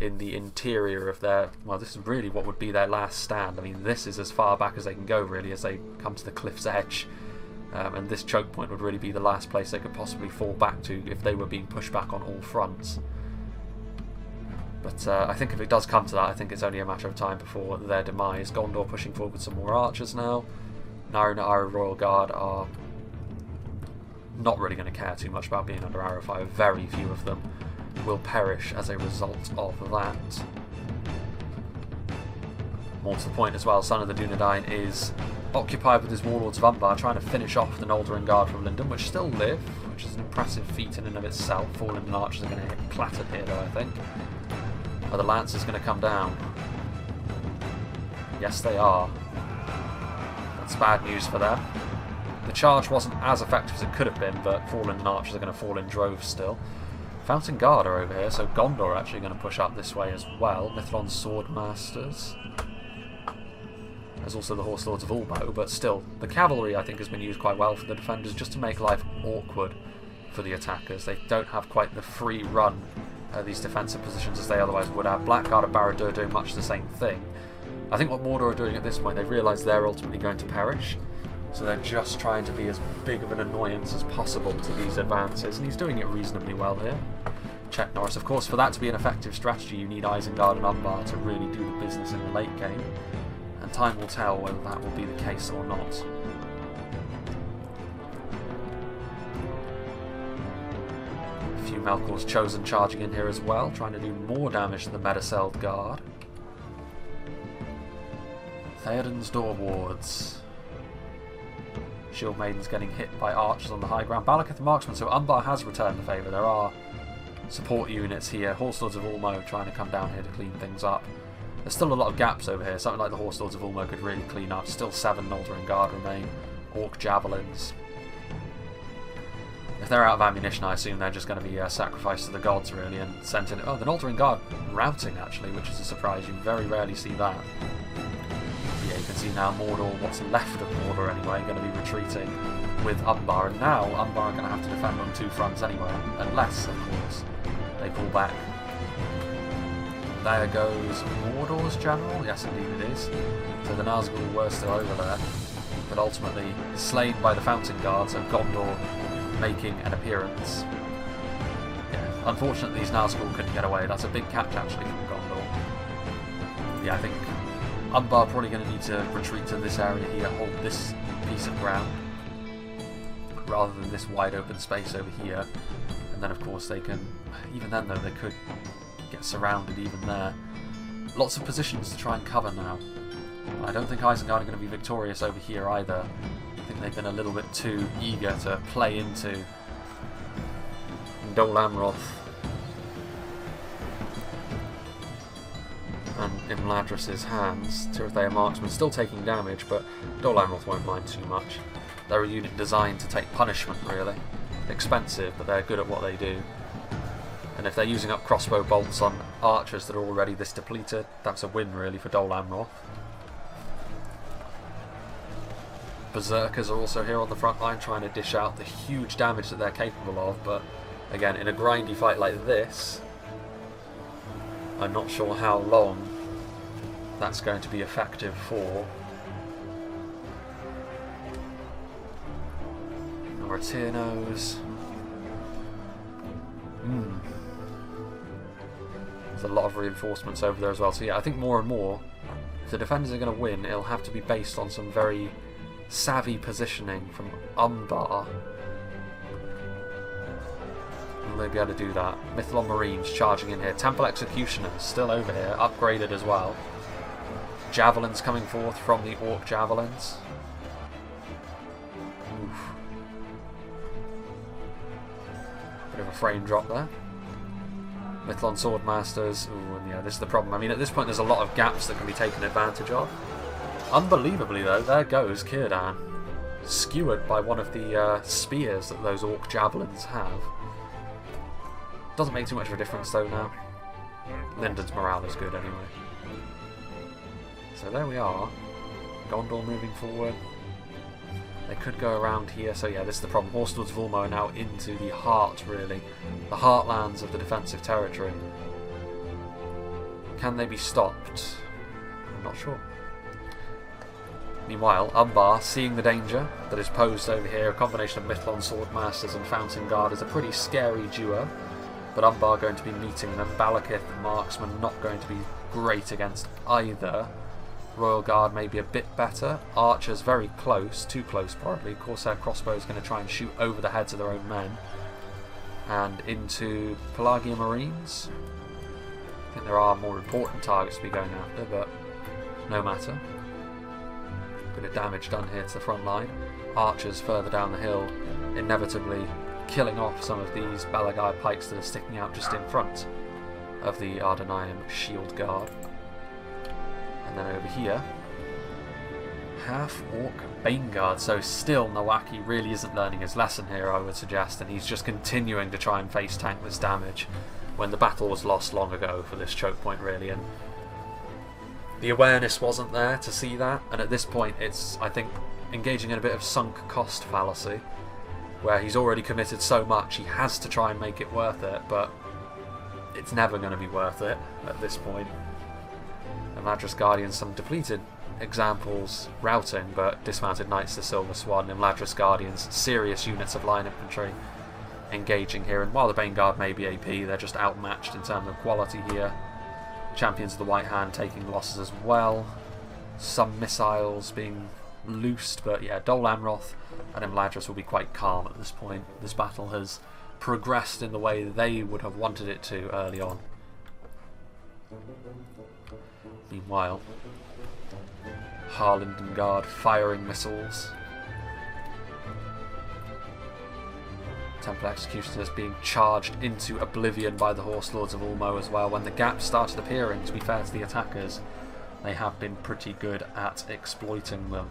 Speaker 1: in the interior of their... Well, this is really what would be their last stand. I mean, this is as far back as they can go, really, as they come to the cliff's edge. And this choke point would really be the last place they could possibly fall back to if they were being pushed back on all fronts. But I think if it does come to that, I think it's only a matter of time before their demise. Gondor pushing forward with some more archers now. Naru Naru Royal Guard are not really going to care too much about being under arrow fire. Very few of them will perish as a result of that. More to the point as well, Son of the Dunedain is occupied with his Warlords of Umbar, trying to finish off the Noldorin Guard from Lindon, which still live, which is an impressive feat in and of itself. Fallen and archers are going to get clattered here, though, I think. Are the Lancers going to come down? Yes, they are. That's bad news for them. The charge wasn't as effective as it could have been, but Fallen and archers are going to fall in droves still. Fountain Guard are over here, so Gondor are actually going to push up this way as well. Mithlond Swordmasters. There's also the Horse Lords of Ulmo, but still, the cavalry I think has been used quite well for the defenders, just to make life awkward for the attackers. They don't have quite the free run these defensive positions as they otherwise would have. Blackguard and Barad-dûr doing much the same thing. I think what Mordor are doing at this point, they've realised they're ultimately going to perish, so they're just trying to be as big of an annoyance as possible to these advances, and he's doing it reasonably well here. Check Norris. Of course, for that to be an effective strategy, you need Isengard and Umbar to really do the business in the late game, and time will tell whether that will be the case or not. A few Melkor's Chosen charging in here as well, trying to do more damage to the Medicelled Guard. Theoden's Door Wards. Shield Maidens getting hit by archers on the high ground. Balakith Marksman, so Umbar has returned the favour. There are support units here. Horse Lords of Ulmo trying to come down here to clean things up. There's still a lot of gaps over here. Something like the Horse Lords of Ulmo could really clean up. Still 7 Noldorin Guard remain. Orc Javelins. If they're out of ammunition, I assume they're just going to be sacrificed to the gods, really, and sent in. Oh, the Noldorin Guard routing, actually, which is a surprise. You very rarely see that. Yeah, you can see now Mordor, what's left of Mordor anyway, going to be retreating. with Umbar, and now Umbar are going to have to defend on two fronts anyway, unless, of course, they pull back. There goes Mordor's general, yes indeed it is. So the Nazgul were still over there, but ultimately slain by the Fountain Guards and Gondor making an appearance. Yeah, unfortunately these Nazgul couldn't get away, that's a big catch actually from Gondor. Yeah, I think Umbar probably going to need to retreat to this area here, hold this piece of ground, rather than this wide open space over here. And then of course they can, even then though, they could get surrounded even there. Lots of positions to try and cover now. I don't think Isengard are going to be victorious over here either. I think they've been a little bit too eager to play into Dol Amroth and Imladris' hands. Two of their marksmen still taking damage, but Dol Amroth won't mind too much. They're a unit designed to take punishment, really. Expensive, but they're good at what they do. And if they're using up crossbow bolts on archers that are already this depleted, that's a win really for Dol Amroth. Berserkers are also here on the front line trying to dish out the huge damage that they're capable of, but again, in a grindy fight like this, I'm not sure how long that's going to be effective for. Moratirnos. There's a lot of reinforcements over there as well. So yeah, I think more and more, if the defenders are going to win, it'll have to be based on some very savvy positioning from Umbar. Will they be able to do that? Mithlon Marines charging in here. Temple Executioners still over here, upgraded as well. Javelins coming forth from the Orc Javelins. Oof. Bit of a frame drop there. Mithlon Swordmasters. Ooh, and yeah, this is the problem. I mean, at this point there's a lot of gaps that can be taken advantage of. Unbelievably though, there goes Círdan, skewered by one of the spears that those Orc Javelins have. Doesn't make too much of a difference though now. Lindon's morale is good anyway. So there we are. Gondor moving forward. They could go around here, so yeah, this is the problem. Horstlords of Ulmo are now into the heart, really. The heartlands of the defensive territory. Can they be stopped? I'm not sure. Meanwhile, Umbar, seeing the danger that is posed over here, a combination of Mithlon Swordmasters and Fountain Guard is a pretty scary duo. But Umbar going to be meeting them. Balakith, Marksman, not going to be great against either. Royal Guard maybe a bit better. Archers very close, too close probably. Corsair Crossbow is going to try and shoot over the heads of their own men. And into Pelagia Marines. I think there are more important targets to be going after, but no matter. Bit of damage done here to the front line. Archers further down the hill, inevitably killing off some of these Balagai pikes that are sticking out just in front of the Ardenayim Shield Guard. And then over here, half-orc Bane Guard. So still Nowaki really isn't learning his lesson here, I would suggest, and he's just continuing to try and face tank this damage when the battle was lost long ago for this choke point really, and the awareness wasn't there to see that. And at this point it's, I think, engaging in a bit of sunk cost fallacy, where he's already committed so much he has to try and make it worth it, but it's never going to be worth it at this point. Imladris Guardians, some depleted examples routing, but dismounted Knights to Silver Swan, Imladris Guardians, serious units of line infantry engaging here, and while the Bane Guard may be AP, they're just outmatched in terms of quality here. Champions of the White Hand taking losses as well, some missiles being loosed, but yeah, Dol Amroth and Imladris will be quite calm at this point. This battle has progressed in the way they would have wanted it to early on. Meanwhile, Lindon Guard firing missiles. Temple Executioners being charged into oblivion by the Horstlords of Ulmo as well. When the gaps started appearing, to be fair to the attackers, they have been pretty good at exploiting them.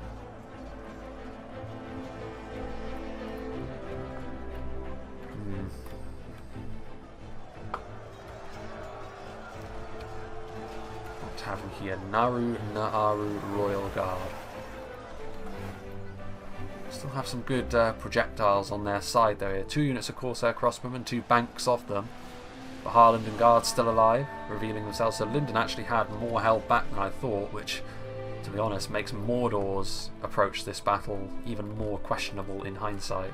Speaker 1: What have we here? Naaru Royal Guard. Still have some good projectiles on their side though here. 2 units of Corsair crossbowmen, 2 banks of them. The Harland and Guard still alive, revealing themselves. So Lindon actually had more held back than I thought, which, to be honest, makes Mordor's approach to this battle even more questionable in hindsight.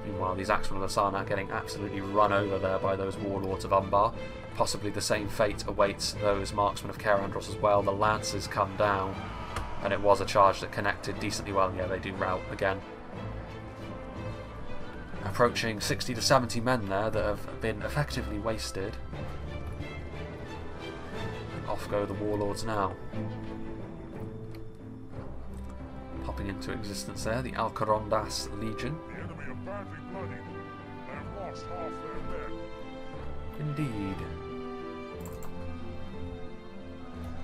Speaker 1: Meanwhile, these Axemen of the Sun are getting absolutely run over there by those Warlords of Umbar. Possibly the same fate awaits those Marksmen of Caer-Andros as well. The Lances come down, and it was a charge that connected decently well. Yeah, they do rout again. Approaching 60 to 70 men there that have been effectively wasted. Off go the Warlords now. Popping into existence there, the Alcarondas Legion.
Speaker 2: The enemy are badly bloodied. They have lost half their men.
Speaker 1: Indeed.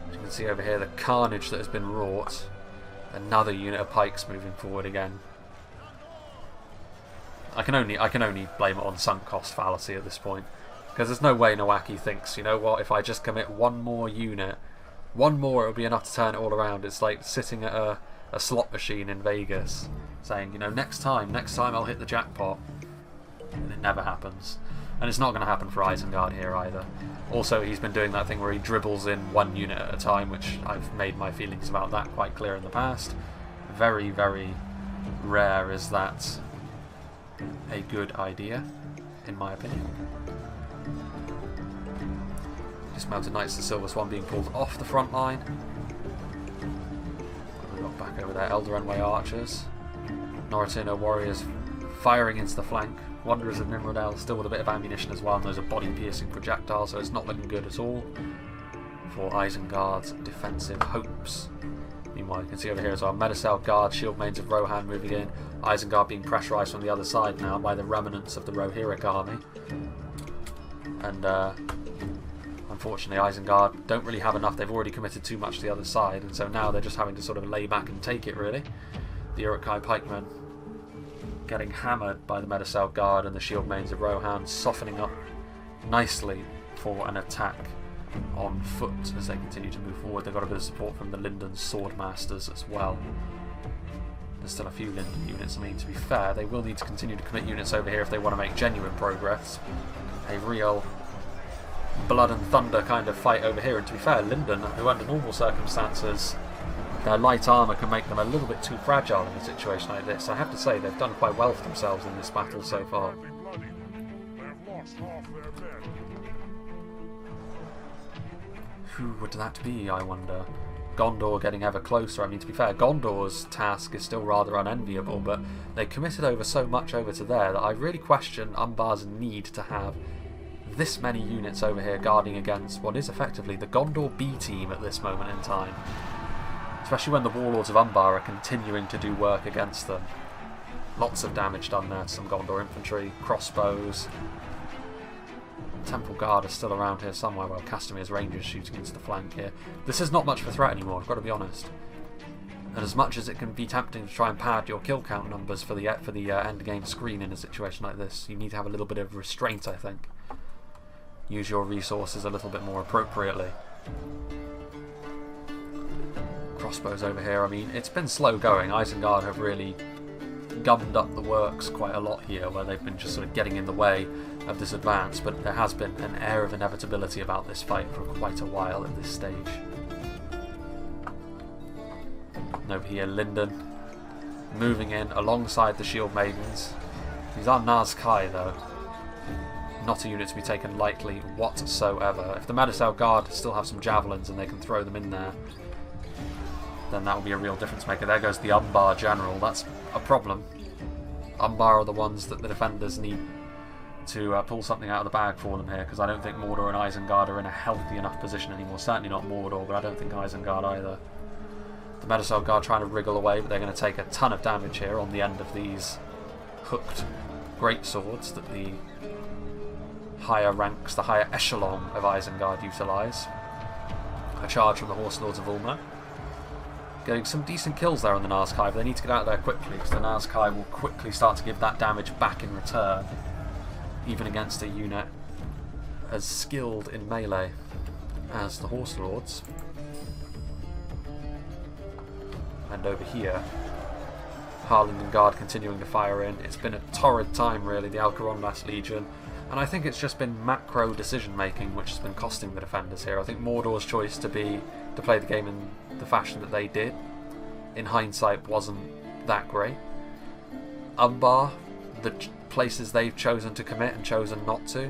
Speaker 1: As you can see over here, the carnage that has been wrought. Another unit of pikes moving forward again. I can only blame it on sunk cost fallacy at this point, because there's no way Nowaki thinks, you know what, if I just commit one more unit, one more it'll be enough to turn it all around. It's like sitting at a slot machine in Vegas saying, you know, next time I'll hit the jackpot, and it never happens. And it's not going to happen for Isengard here either. Also, he's been doing that thing where he dribbles in 1 unit at a time, which I've made my feelings about that quite clear in the past. Very, very rare is that a good idea, in my opinion. Dismounted Knights of the Silver Swan being pulled off the front line. We've got back over there Elder Enway archers. Norretino warriors firing into the flank. Wanderers of Nimrodel still with a bit of ammunition as well, and those are body-piercing projectiles, so it's not looking good at all for Isengard's defensive hopes. Meanwhile, you can see over here as well, Medicel Guard, Shield Maidens of Rohan moving in. Isengard being pressurised from the other side now by the remnants of the Rohirric army. And unfortunately, Isengard don't really have enough. They've already committed too much to the other side, and so now they're just having to sort of lay back and take it, really. The Uruk-hai pikemen getting hammered by the Medicel Guard and the Shield Maidens of Rohan, softening up nicely for an attack on foot as they continue to move forward. They've got a bit of support from the Lindon Swordmasters as well. There's still a few Lindon units. I mean, to be fair, they will need to continue to commit units over here if they want to make genuine progress. A real blood and thunder kind of fight over here. And to be fair, Lindon, who under normal circumstances, their light armour can make them a little bit too fragile in a situation like this. I have to say, they've done quite well for themselves in this battle so far. Who would that be, I wonder? Gondor getting ever closer. I mean, to be fair, Gondor's task is still rather unenviable, but they committed over so much over to there that I really question Umbar's need to have this many units over here guarding against what is effectively the Gondor B team at this moment in time. Especially when the Warlords of Umbar are continuing to do work against them. Lots of damage done there to some Gondor infantry, crossbows. Temple Guard are still around here somewhere. Well, Castamir's Rangers shooting into the flank here. This is not much of a threat anymore, I've got to be honest. And as much as it can be tempting to try and pad your kill count numbers for the end game screen in a situation like this, you need to have a little bit of restraint, I think. Use your resources a little bit more appropriately. Crossbows over here. I mean, it's been slow going. Isengard have really gummed up the works quite a lot here, where they've been just sort of getting in the way of this advance, but there has been an air of inevitability about this fight for quite a while at this stage. And over here, Lindon moving in alongside the Shield Maidens. These are Nazkai though. Not a unit to be taken lightly whatsoever. If the Medicel Guard still have some javelins and they can throw them in there, then that will be a real difference maker. There goes the Umbar General. That's a problem. Umbar are the ones that the defenders need to pull something out of the bag for them here, because I don't think Mordor and Isengard are in a healthy enough position anymore. Certainly not Mordor, but I don't think Isengard either. The Medicel Guard trying to wriggle away, but they're going to take a ton of damage here on the end of these hooked greatswords that the higher ranks, the higher echelon of Isengard utilise. A charge from the Horse Lords of Ulmer. Getting some decent kills there on the Nazkai, but they need to get out of there quickly, because the Nazkai will quickly start to give that damage back in return, even against a unit as skilled in melee as the Horse Lords. And over here, Lindon continuing to fire in. It's been a torrid time, really, the Alcarondas Legion. And I think it's just been macro decision making which has been costing the defenders here. I think Mordor's choice to play the game in the fashion that they did, in hindsight, wasn't that great. Umbar, the places they've chosen to commit and chosen not to,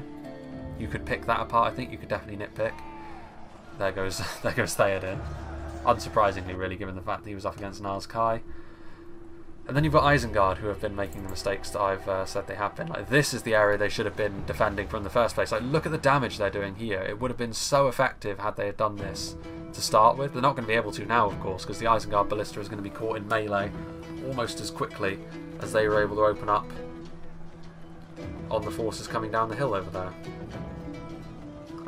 Speaker 1: you could pick that apart. I think you could definitely nitpick. There goes Theoden. Unsurprisingly, really, given the fact that he was up against Nazkai. And then you've got Isengard, who have been making the mistakes that I've said they have been. Like, this is the area they should have been defending from the first place. Like, look at the damage they're doing here. It would have been so effective had they had done this to start with. They're not going to be able to now, of course, because the Isengard Ballista is going to be caught in melee almost as quickly as they were able to open up on the forces coming down the hill over there.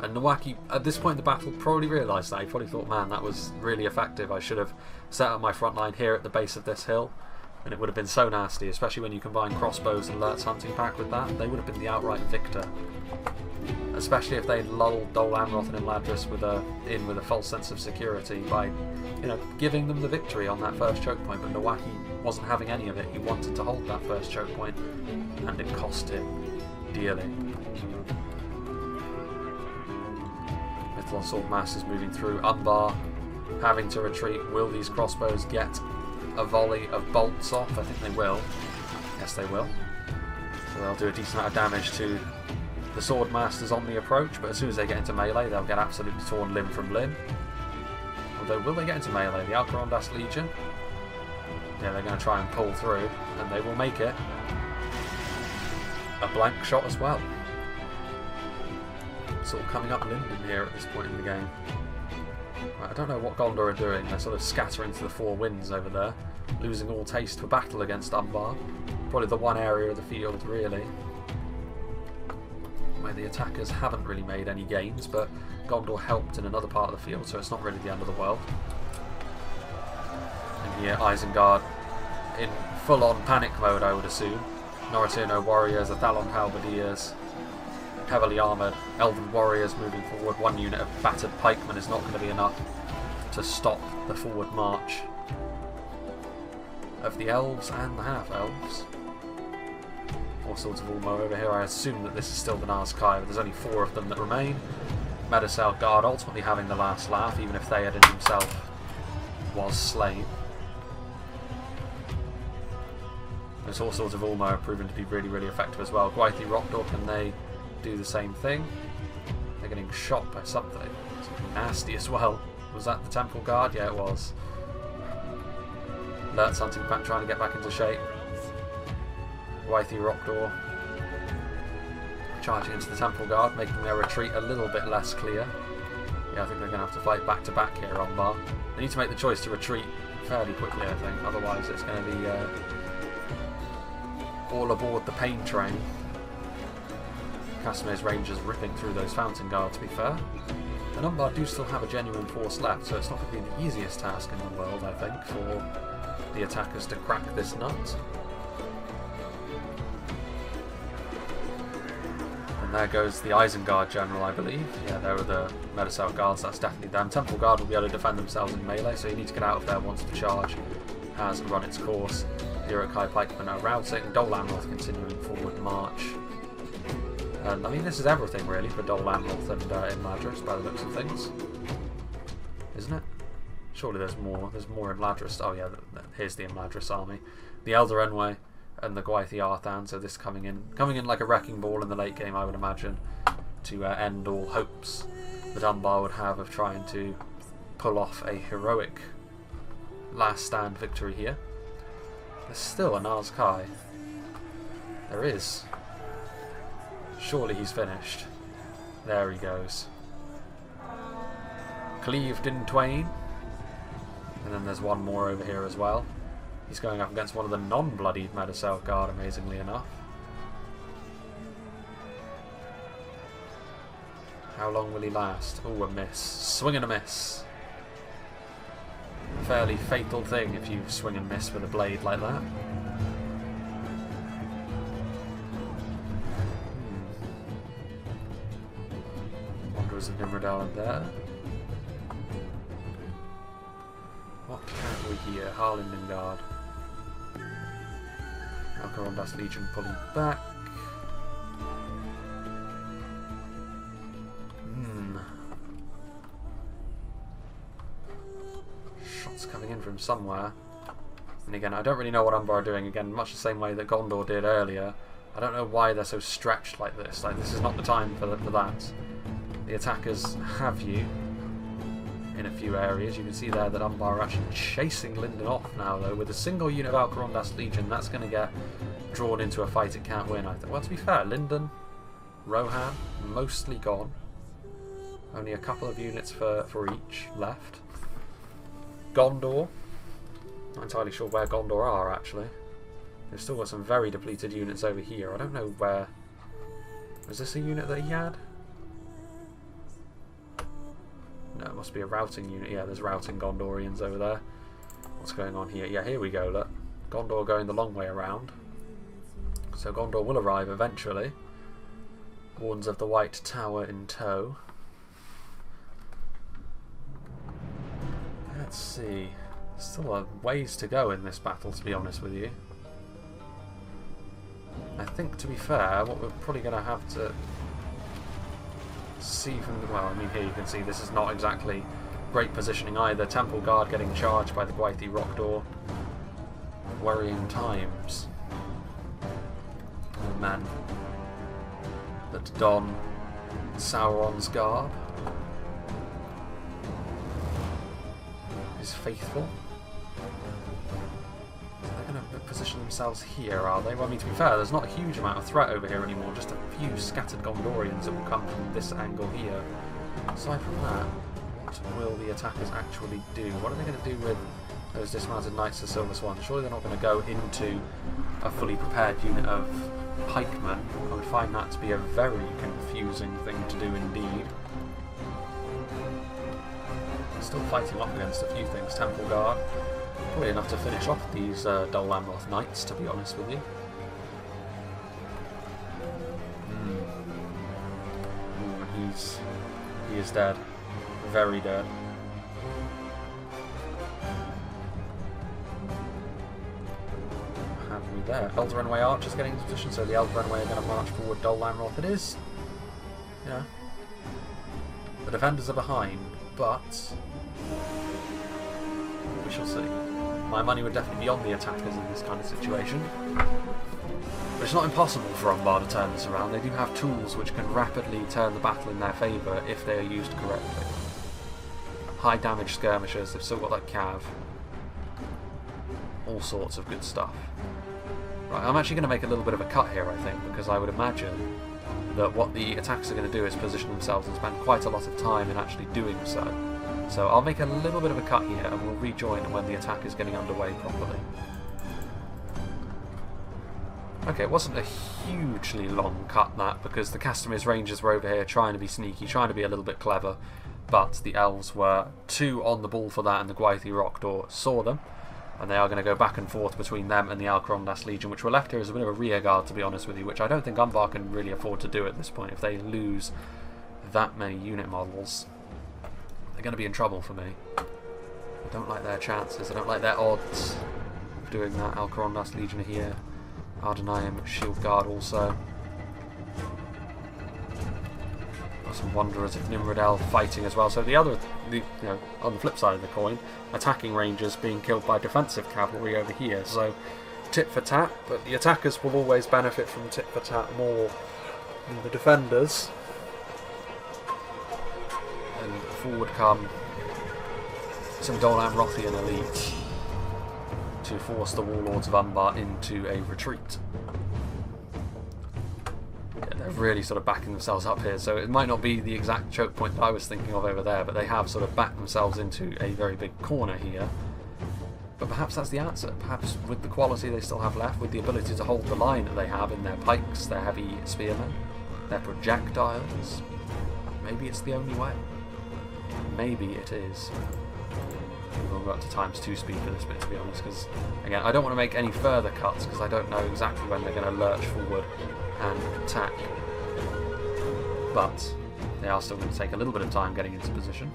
Speaker 1: And Nowaki, at this point in the battle, probably realised that. He probably thought, man, that was really effective. I should have set up my front line here at the base of this hill. And it would have been so nasty, especially when you combine crossbows and Lurt's hunting pack with that. They would have been the outright victor. Especially if they'd lulled Dol Amroth and Imladris with a false sense of security by, giving them the victory on that first choke point. But Nowaki wasn't having any of it. He wanted to hold that first choke point, and it cost him dearly. Mythalon Sword Masters moving through. Umbar having to retreat. Will these crossbows get a volley of bolts off? I think they will. Yes, they will. So they'll do a decent amount of damage to the Sword Masters on the approach, but as soon as they get into melee, they'll get absolutely torn limb from limb. Although, will they get into melee? The Alcarondas Legion? Yeah, they're going to try and pull through, and they will make it. A blank shot as well. Sort of coming up Lindon here at this point in the game. Right, I don't know what Gondor are doing. They're sort of scattering to the four winds over there, losing all taste for battle against Umbar. Probably the one area of the field, really, where the attackers haven't really made any gains, but Gondor helped in another part of the field, so it's not really the end of the world. And here, Isengard in full-on panic mode, I would assume. Norrötuno warriors, Athalon halberdiers, heavily armoured elven warriors moving forward. One unit of battered pikemen is not going to be enough to stop the forward march of the elves and the half-elves. All sorts of Ulmo over here. I assume that this is still the Nazkai, but there's only 4 of them that remain. Maidens Guard ultimately having the last laugh, even if Theoden himself was slain. There's all sorts of Ulmo have proven to be really, really effective as well. Gwaithir Rokdor, can they do the same thing? They're getting shot by something nasty as well. Was that the Temple Guard? Yeah, it was. Lurt's hunting back, trying to get back into shape. Gwaithir Rokdor charging into the Temple Guard, making their retreat a little bit less clear. Yeah, I think they're going to have to fight back to back here on Bar. They need to make the choice to retreat fairly quickly, I think. Otherwise, it's going to be all aboard the pain train. Casimir's Rangers ripping through those Fountain Guard, to be fair. And Umbar do still have a genuine force left, so it's not going to be the easiest task in the world, I think, for the attackers to crack this nut. And there goes the Isengard General, I believe. Yeah, there are the Maidens Guards, that's definitely them. Temple Guard will be able to defend themselves in melee, so you need to get out of there once the charge has run its course. The Uruk-hai pikemen are routing. Dol Amroth continuing forward march. And I mean, this is everything really for Dol Amroth and Imladris by the looks of things, isn't it? Surely there's more. There's more Imladris. Oh yeah, here's the Imladris army, the Eldarenwe and the Gwaithir Arthan. So this coming in like a wrecking ball in the late game, I would imagine, to end all hopes that Umbar would have of trying to pull off a heroic last stand victory here. There's still a Nazkai. There is. Surely he's finished. There he goes. Cleaved in twain. And then there's one more over here as well. He's going up against one of the non-bloodied Maidens Guard, amazingly enough. How long will he last? Oh, a miss. Swing and a miss. A fairly fatal thing if you swing and miss with a blade like that. Wanderers of Nimrodal there. What can we hear? Lindon Guard. Alcarondas Legion pulling back. Shots coming in from somewhere. And again, I don't really know what Umbar are doing. Again, much the same way that Gondor did earlier. I don't know why they're so stretched like this. Like, this is not the time for that. The attackers have you in a few areas. You can see there that Umbar are actually chasing Lindon off now, though. With a single unit of Alcarondas Legion, that's going to get drawn into a fight it can't win, I think. Well, to be fair, Lindon, Rohan, mostly gone. Only a couple of units for each left. Gondor. Not entirely sure where Gondor are, actually. They've still got some very depleted units over here. I don't know where... Was this a unit that he had? No, it must be a routing unit. Yeah, there's routing Gondorians over there. What's going on here? Yeah, here we go, look. Gondor going the long way around. So Gondor will arrive eventually. Wardens of the White Tower in tow. Let's see. Still a ways to go in this battle, to be honest with you. I think, to be fair, what we're probably going to have to see from the... Well, I mean, here you can see this is not exactly great positioning either. Temple Guard getting charged by the Gwaithir Rock Door. Worrying times. The men that don Sauron's garb is faithful. They're going to position themselves here, are they? Well, I mean, to be fair, there's not a huge amount of threat over here anymore, just a few scattered Gondorians that will come from this angle here. Aside from that, what will the attackers actually do? What are they going to do with those dismounted Knights of Silver Swan? Surely they're not going to go into a fully prepared unit of pikemen. I would find that to be a very confusing thing to do indeed. Still fighting off against a few things. Temple Guard, probably enough to finish off these Dol Amroth Knights, to be honest with you. He is dead. Very dead. What have we there? Eldarenway Archers getting into position, so the Eldarenway are going to march forward. Dol Amroth it is. Yeah. The defenders are behind, but we shall see. My money would definitely be on the attackers in this kind of situation. But it's not impossible for Umbar to turn this around. They do have tools which can rapidly turn the battle in their favour if they are used correctly. High damage skirmishers, they've still got that cav. All sorts of good stuff. Right, I'm actually going to make a little bit of a cut here, I think, because I would imagine that what the attackers are going to do is position themselves and spend quite a lot of time in actually doing so. So I'll make a little bit of a cut here and we'll rejoin when the attack is getting underway properly. Okay, it wasn't a hugely long cut, that, because the Castamir's Rangers were over here trying to be sneaky, trying to be a little bit clever, but the Elves were too on the ball for that, and the Gwaithir Rock Door saw them, and they are going to go back and forth between them and the Alcarondas Legion, which were left here as a bit of a rear guard, to be honest with you, which I don't think Umbar can really afford to do at this point. If they lose that many unit models, they're going to be in trouble for me. I don't like their chances, I don't like their odds of doing that. Alcarondas Legion are here. Ardenheim Shield Guard also. Got some Wanderers of Nimrodel fighting as well. So the other, on the flip side of the coin, attacking Rangers being killed by defensive cavalry over here. So tit for tat, but the attackers will always benefit from tit for tat more than the defenders. And forward come some Dol Amrothian elite to force the Warlords of Umbar into a retreat. Yeah, they're really sort of backing themselves up here, so it might not be the exact choke point that I was thinking of over there, but they have sort of backed themselves into a very big corner here. But perhaps that's the answer. Perhaps with the quality they still have left, with the ability to hold the line that they have in their pikes, their heavy spearmen, their projectiles, maybe it's the only way. Maybe it is. We'll go up to ×2 speed for this bit, to be honest, because again I don't want to make any further cuts because I don't know exactly when they're going to lurch forward and attack, but they are still going to take a little bit of time getting into position.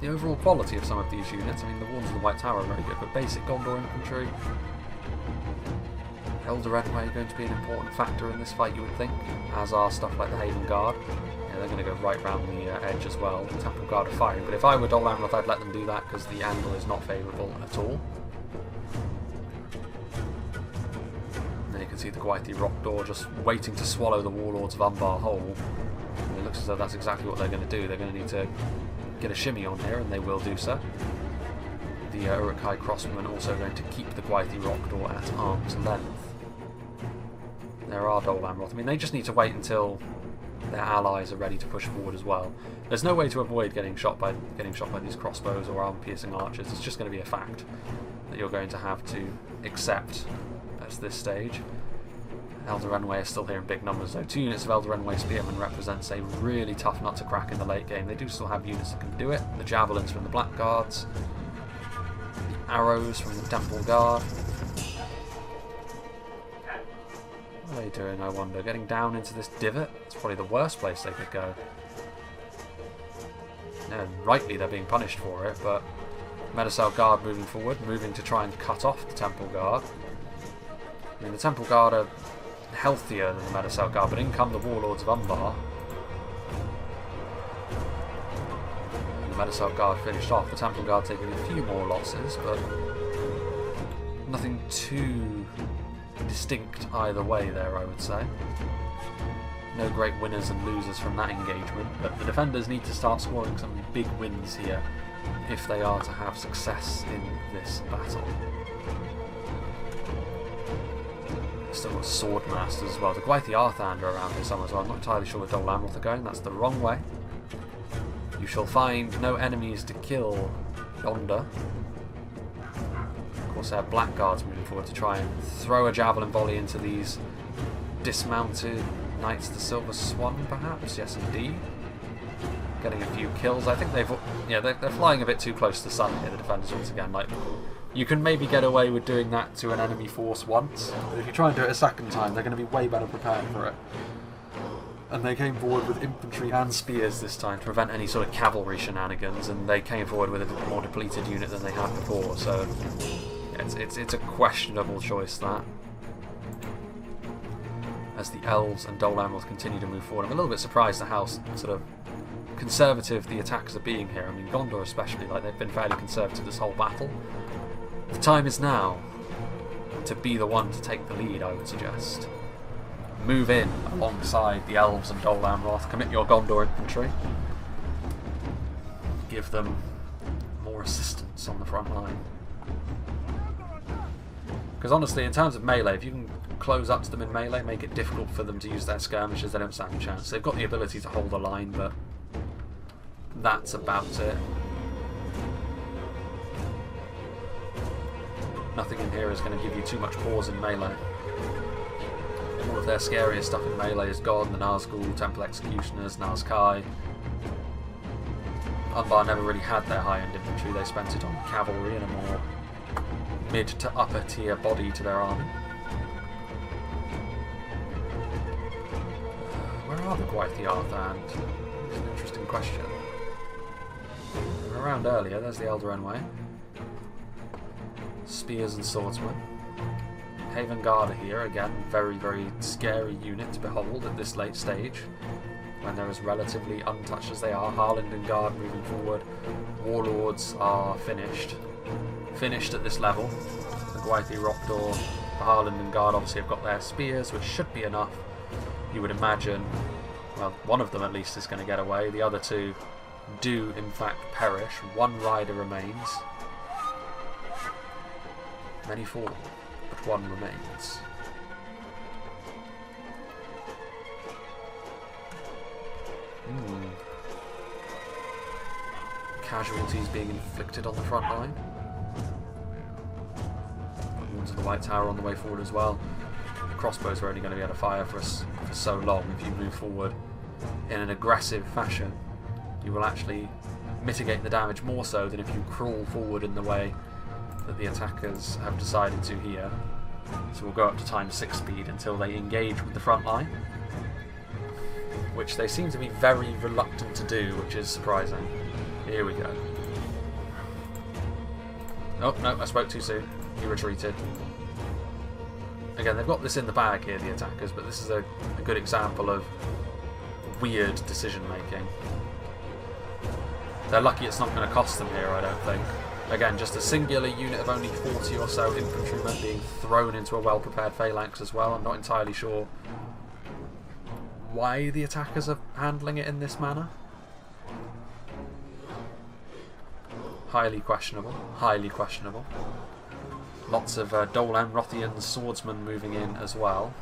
Speaker 1: The overall quality of some of these units, I mean the Wardens of the White Tower are very good, but basic Gondor infantry, Eldarenway going to be an important factor in this fight, you would think, as are stuff like the Haven Guard. Yeah, they're going to go right round the edge as well. The Temple Guard are firing, but if I were Dol Amroth, I'd let them do that because the angle is not favourable at all. And there you can see the Gwaithir Rock Door just waiting to swallow the Warlords of Umbar whole. And it looks as though that's exactly what they're going to do. They're going to need to get a shimmy on here, and they will do so. The Uruk-hai crossbowmen also going to keep the Gwaithir Rock Door at arm's length. There are Dol Amroth. I mean, they just need to wait until their allies are ready to push forward as well. There's no way to avoid getting shot by these crossbows or armor-piercing archers. It's just going to be a fact that you're going to have to accept at this stage. Eldarenway is still here in big numbers though. 2 units of Eldarenway spearmen represents a really tough nut to crack in the late game. They do still have units that can do it. The javelins from the Blackguards, the arrows from the Temple Guard. What are they doing, I wonder? Getting down into this divot? It's probably the worst place they could go. And rightly they're being punished for it, but Medicell Guard moving forward, moving to try and cut off the Temple Guard. I mean, the Temple Guard are healthier than the Medicell Guard, but in come the Warlords of Umbar. And the Medicell Guard finished off. The Temple Guard taking a few more losses, but nothing too distinct either way there, I would say. No great winners and losers from that engagement, but the defenders need to start scoring some big wins here if they are to have success in this battle. Still got Sword Masters as well. The Gwaithir Arthander are around here somewhere as well. I'm not entirely sure where Dol Amroth are going. That's the wrong way. You shall find no enemies to kill yonder. Of course, they have Blackguards moving forward to try and throw a javelin volley into these dismounted Knights of the Silver Swan, perhaps. Yes, indeed. Getting a few kills. I think they're flying a bit too close to the sun here. The defenders once again, like. You can maybe get away with doing that to an enemy force once, but if you try and do it a second time, they're going to be way better prepared for it. And they came forward with infantry and spears this time to prevent any sort of cavalry shenanigans, and they came forward with a more depleted unit than they had before, so it's a questionable choice, that. As the Elves and Dol Amroth continue to move forward, I'm a little bit surprised at how sort of conservative the attacks are being here. I mean, Gondor especially, like, they've been fairly conservative this whole battle. The time is now to be the one to take the lead, I would suggest. Move in alongside the Elves and Dol Amroth, commit your Gondor infantry. Give them more assistance on the front line. Because honestly, in terms of melee, if you can close up to them in melee, make it difficult for them to use their skirmishes, they don't stand a chance. They've got the ability to hold the line, but that's about it. Nothing in here is going to give you too much pause in melee. All of their scariest stuff in melee is gone. The Nazgul, Temple Executioners, Nazkai. Umbar never really had their high-end infantry. They spent it on cavalry and a more mid to upper tier body to their army. Where are the Gwaithir Arthand? It's an interesting question. They were around earlier. There's the Eldarenway. Spears and swordsmen. Haven Guard are here again. Very, very scary unit to behold at this late stage, when they're as relatively untouched as they are. Harlingen Guard moving forward. Warlords are finished. Finished at this level. The Gwaithir Rock Door, the Harlingen Guard obviously have got their spears, which should be enough. You would imagine, well, one of them at least is going to get away. The other two do in fact perish. One rider remains. Many fall, but one remains. Casualties being inflicted on the front line. Wounds of the White Tower on the way forward as well. The crossbows are only going to be able to fire for so long. If you move forward in an aggressive fashion, you will actually mitigate the damage more so than if you crawl forward in the way that the attackers have decided to here. So we'll go up to ×6 speed until they engage with the front line, which they seem to be very reluctant to do, which is surprising. Here we go. Oh, no, I spoke too soon. He retreated. Again, they've got this in the bag here, the attackers, but this is a good example of weird decision making. They're lucky it's not going to cost them here, I don't think. Again, just a singular unit of only 40 or so infantrymen being thrown into a well-prepared phalanx as well. I'm not entirely sure why the attackers are handling it in this manner. Highly questionable. Highly questionable. Lots of Dol Amrothian swordsmen moving in as well.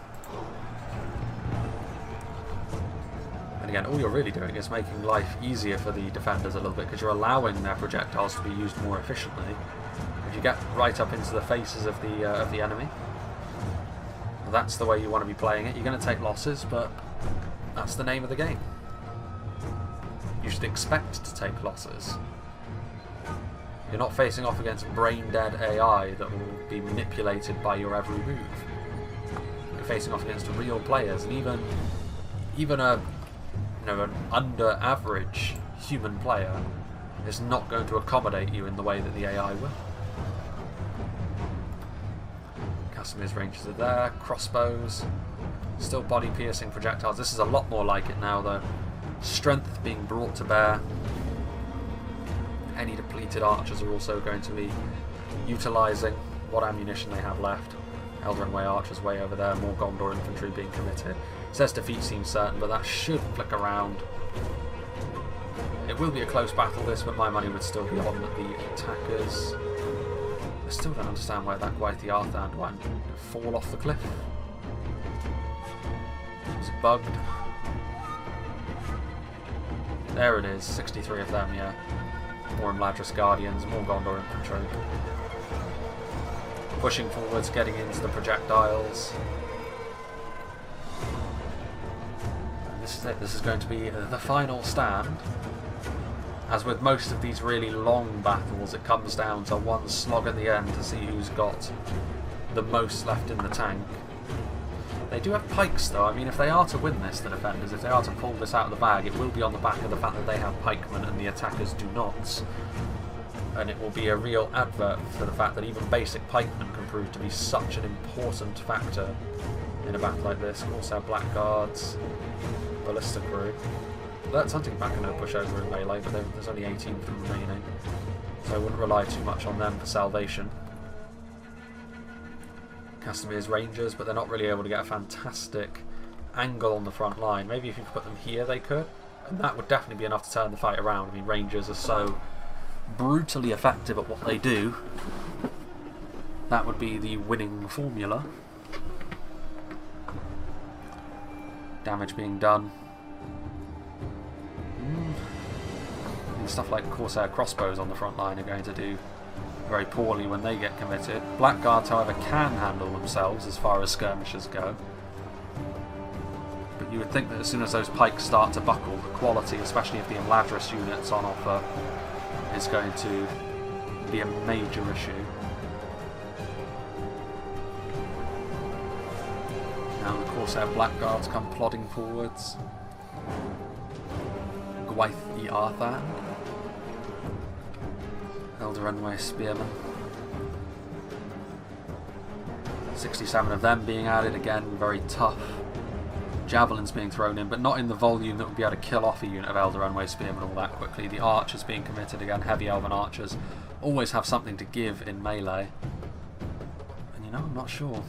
Speaker 1: And again, all you're really doing is making life easier for the defenders a little bit, because you're allowing their projectiles to be used more efficiently. If you get right up into the faces of the enemy, that's the way you want to be playing it. You're going to take losses, but that's the name of the game. You should expect to take losses. You're not facing off against brain-dead AI that will be manipulated by your every move. You're facing off against real players, and even a an under-average human player is not going to accommodate you in the way that the AI will. Casimir's ranges are there, crossbows, still body-piercing projectiles. This is a lot more like it now, though. Strength being brought to bear. Any depleted archers are also going to be utilising what ammunition they have left. Eldarin Way archers way over there, more Gondor infantry being committed. It says defeat seems certain, but that should flick around. It will be a close battle this, but my money would still be on the attackers. I still don't understand where that Gwaith the Arthand went. Did it fall off the cliff? Was it bugged? There it is, 63 of them, yeah. More Imladris Guardians, more Gondor infantry. Pushing forwards, getting into the projectiles. And this is it, this is going to be the final stand. As with most of these really long battles, it comes down to one slog at the end to see who's got the most left in the tank. They do have pikes though. I mean, if they are to win this, the defenders, if they are to pull this out of the bag, it will be on the back of the fact that they have pikemen and the attackers do not. And it will be a real advert for the fact that even basic pikemen can prove to be such an important factor in a battle like this. Also blackguards, ballista crew. That's hunting back and no push over in melee, but there's only 18 of them remaining, so I wouldn't rely too much on them for salvation. Casimir's rangers, but they're not really able to get a fantastic angle on the front line. Maybe if you could put them here they could, and that would definitely be enough to turn the fight around. I mean, rangers are so brutally effective at what they do. That would be the winning formula. Damage being done. And stuff like Corsair crossbows on the front line are going to do very poorly when they get committed. Blackguards, however, can handle themselves as far as skirmishers go. But you would think that as soon as those pikes start to buckle, the quality, especially if the Imladris unit's on offer, is going to be a major issue. Now the Corsair Blackguards come plodding forwards. Gwaith the Arthand. Eldarin Way Spearmen. 67 of them being added, again, very tough. Javelins being thrown in, but not in the volume that would be able to kill off a unit of Eldarin Way Spearmen all that quickly. The archers being committed, again, heavy elven archers always have something to give in melee. And you know, I'm not sure.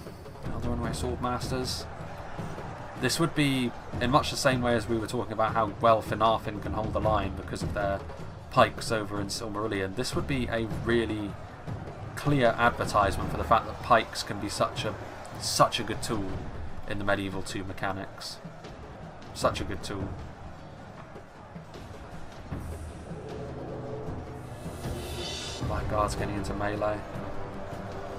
Speaker 1: Eldarin Way Swordmasters. This would be in much the same way as we were talking about how well Finarfin can hold the line because of their pikes over in Silmarillion. This would be a really clear advertisement for the fact that pikes can be such a good tool in the Medieval 2 mechanics. Such a good tool. Blackguards getting into melee.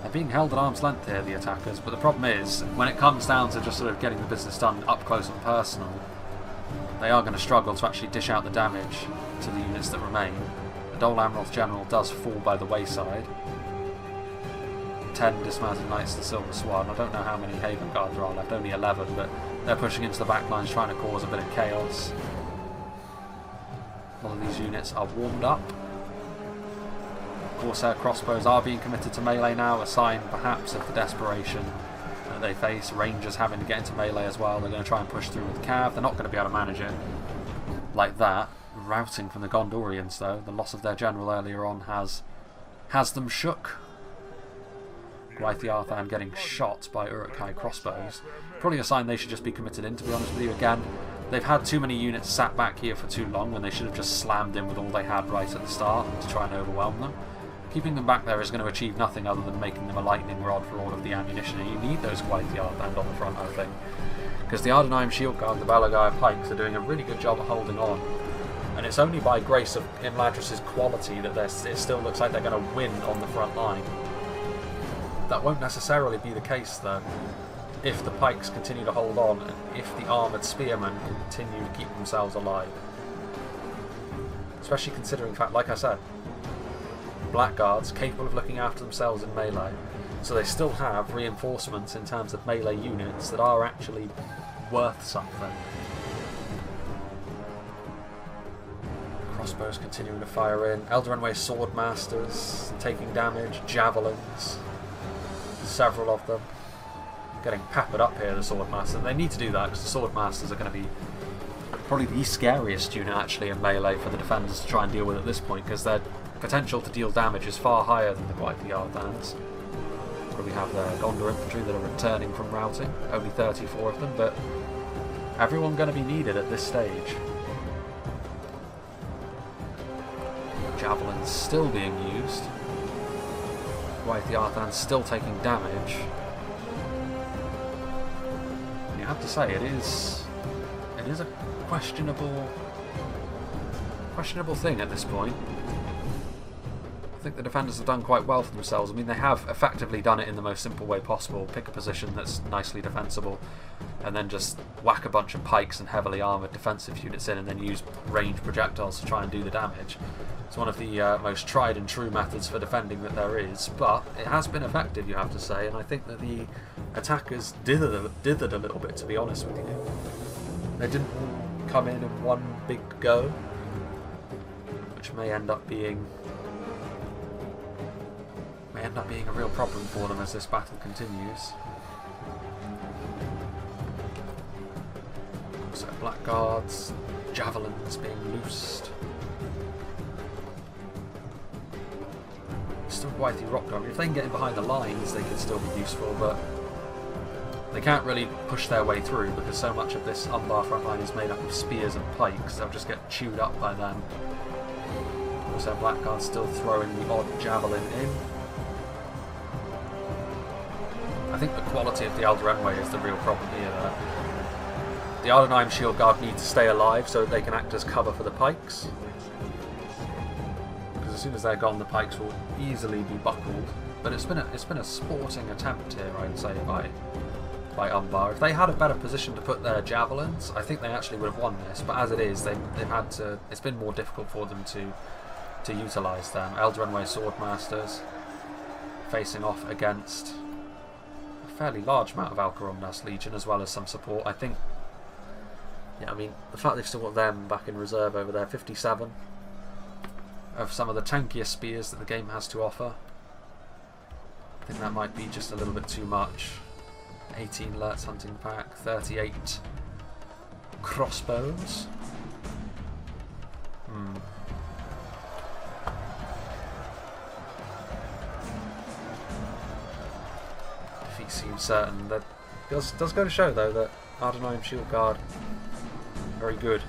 Speaker 1: They're being held at arm's length here, the attackers, but the problem is, when it comes down to just sort of getting the business done up close and personal, they are going to struggle to actually dish out the damage to the units that remain. The Dol Amroth General does fall by the wayside. 10 dismounted knights to the Silver Swan. I don't know how many Haven Guards there are left, only 11, but they're pushing into the back lines, trying to cause a bit of chaos. A lot of these units are warmed up. Corsair crossbows are being committed to melee now, a sign perhaps of the desperation that they face. Rangers having to get into melee as well. They're going to try and push through with Cav. They're not going to be able to manage it like that. Routing from the Gondorians, though. The loss of their general earlier on has them shook. Gwaith getting shot by Uruk-hai crossbows. Probably a sign they should just be committed in, to be honest with you. Again, they've had too many units sat back here for too long when they should have just slammed in with all they had right at the start to try and overwhelm them. Keeping them back there is going to achieve nothing other than making them a lightning rod for all of the ammunition, and you need those Gwaith on the front, I think. Because the Ardenheim Shield Guard, the Balagai Pikes, are doing a really good job of holding on. And it's only by grace of Imladris' quality that it still looks like they're going to win on the front line. That won't necessarily be the case, though, if the Pikes continue to hold on and if the armoured spearmen continue to keep themselves alive. Especially considering the fact, like I said, Blackguards capable of looking after themselves in melee, so they still have reinforcements in terms of melee units that are actually worth something. Crossbows continuing to fire in. Eldarenway Swordmasters taking damage. Javelins. Several of them. Getting peppered up here, the Swordmasters. And they need to do that because the Swordmasters are going to be probably the scariest unit actually in melee for the defenders to try and deal with at this point, because their potential to deal damage is far higher than the Gwaith Yardlands. Where we have the Gondor infantry that are returning from routing. Only 34 of them, but everyone going to be needed at this stage. Javelins still being used. Gwaith Yardlands still taking damage. And you have to say it is a questionable thing at this point. I think the defenders have done quite well for themselves. I mean, they have effectively done it in the most simple way possible. Pick a position that's nicely defensible and then just whack a bunch of pikes and heavily armoured defensive units in and then use ranged projectiles to try and do the damage. It's one of the most tried and true methods for defending that there is, but it has been effective, you have to say, and I think that the attackers dithered a little bit, to be honest with you. They didn't come in one big go, which may end up being a real problem for them as this battle continues. So Blackguards, javelins being loosed. Still Gwaith Rock. I mean, if they can get in behind the lines, they could still be useful, but they can't really push their way through because so much of this Umbar front line is made up of spears and pikes. They'll just get chewed up by them. Also, Blackguards still throwing the odd javelin in. I think the quality of the Eldarenway is the real problem here, though. The Ardenheim Shield Guard need to stay alive so that they can act as cover for the pikes. Because as soon as they're gone, the pikes will easily be buckled. But it's been a sporting attempt here, I'd say, by Umbar. If they had a better position to put their javelins, I think they actually would have won this. But as it is, they've had to. It's been more difficult for them to utilise them. Eldarenway Swordmasters facing off against a fairly large amount of Alcaromnas Legion, as well as some support. I think. Yeah, I mean, the fact they've still got them back in reserve over there, 57 of some of the tankiest spears that the game has to offer. I think that might be just a little bit too much. 18 Lertz hunting pack, 38 crossbows. Defeat seems certain. That does go to show, though, that Ardenheim Shield Guard very good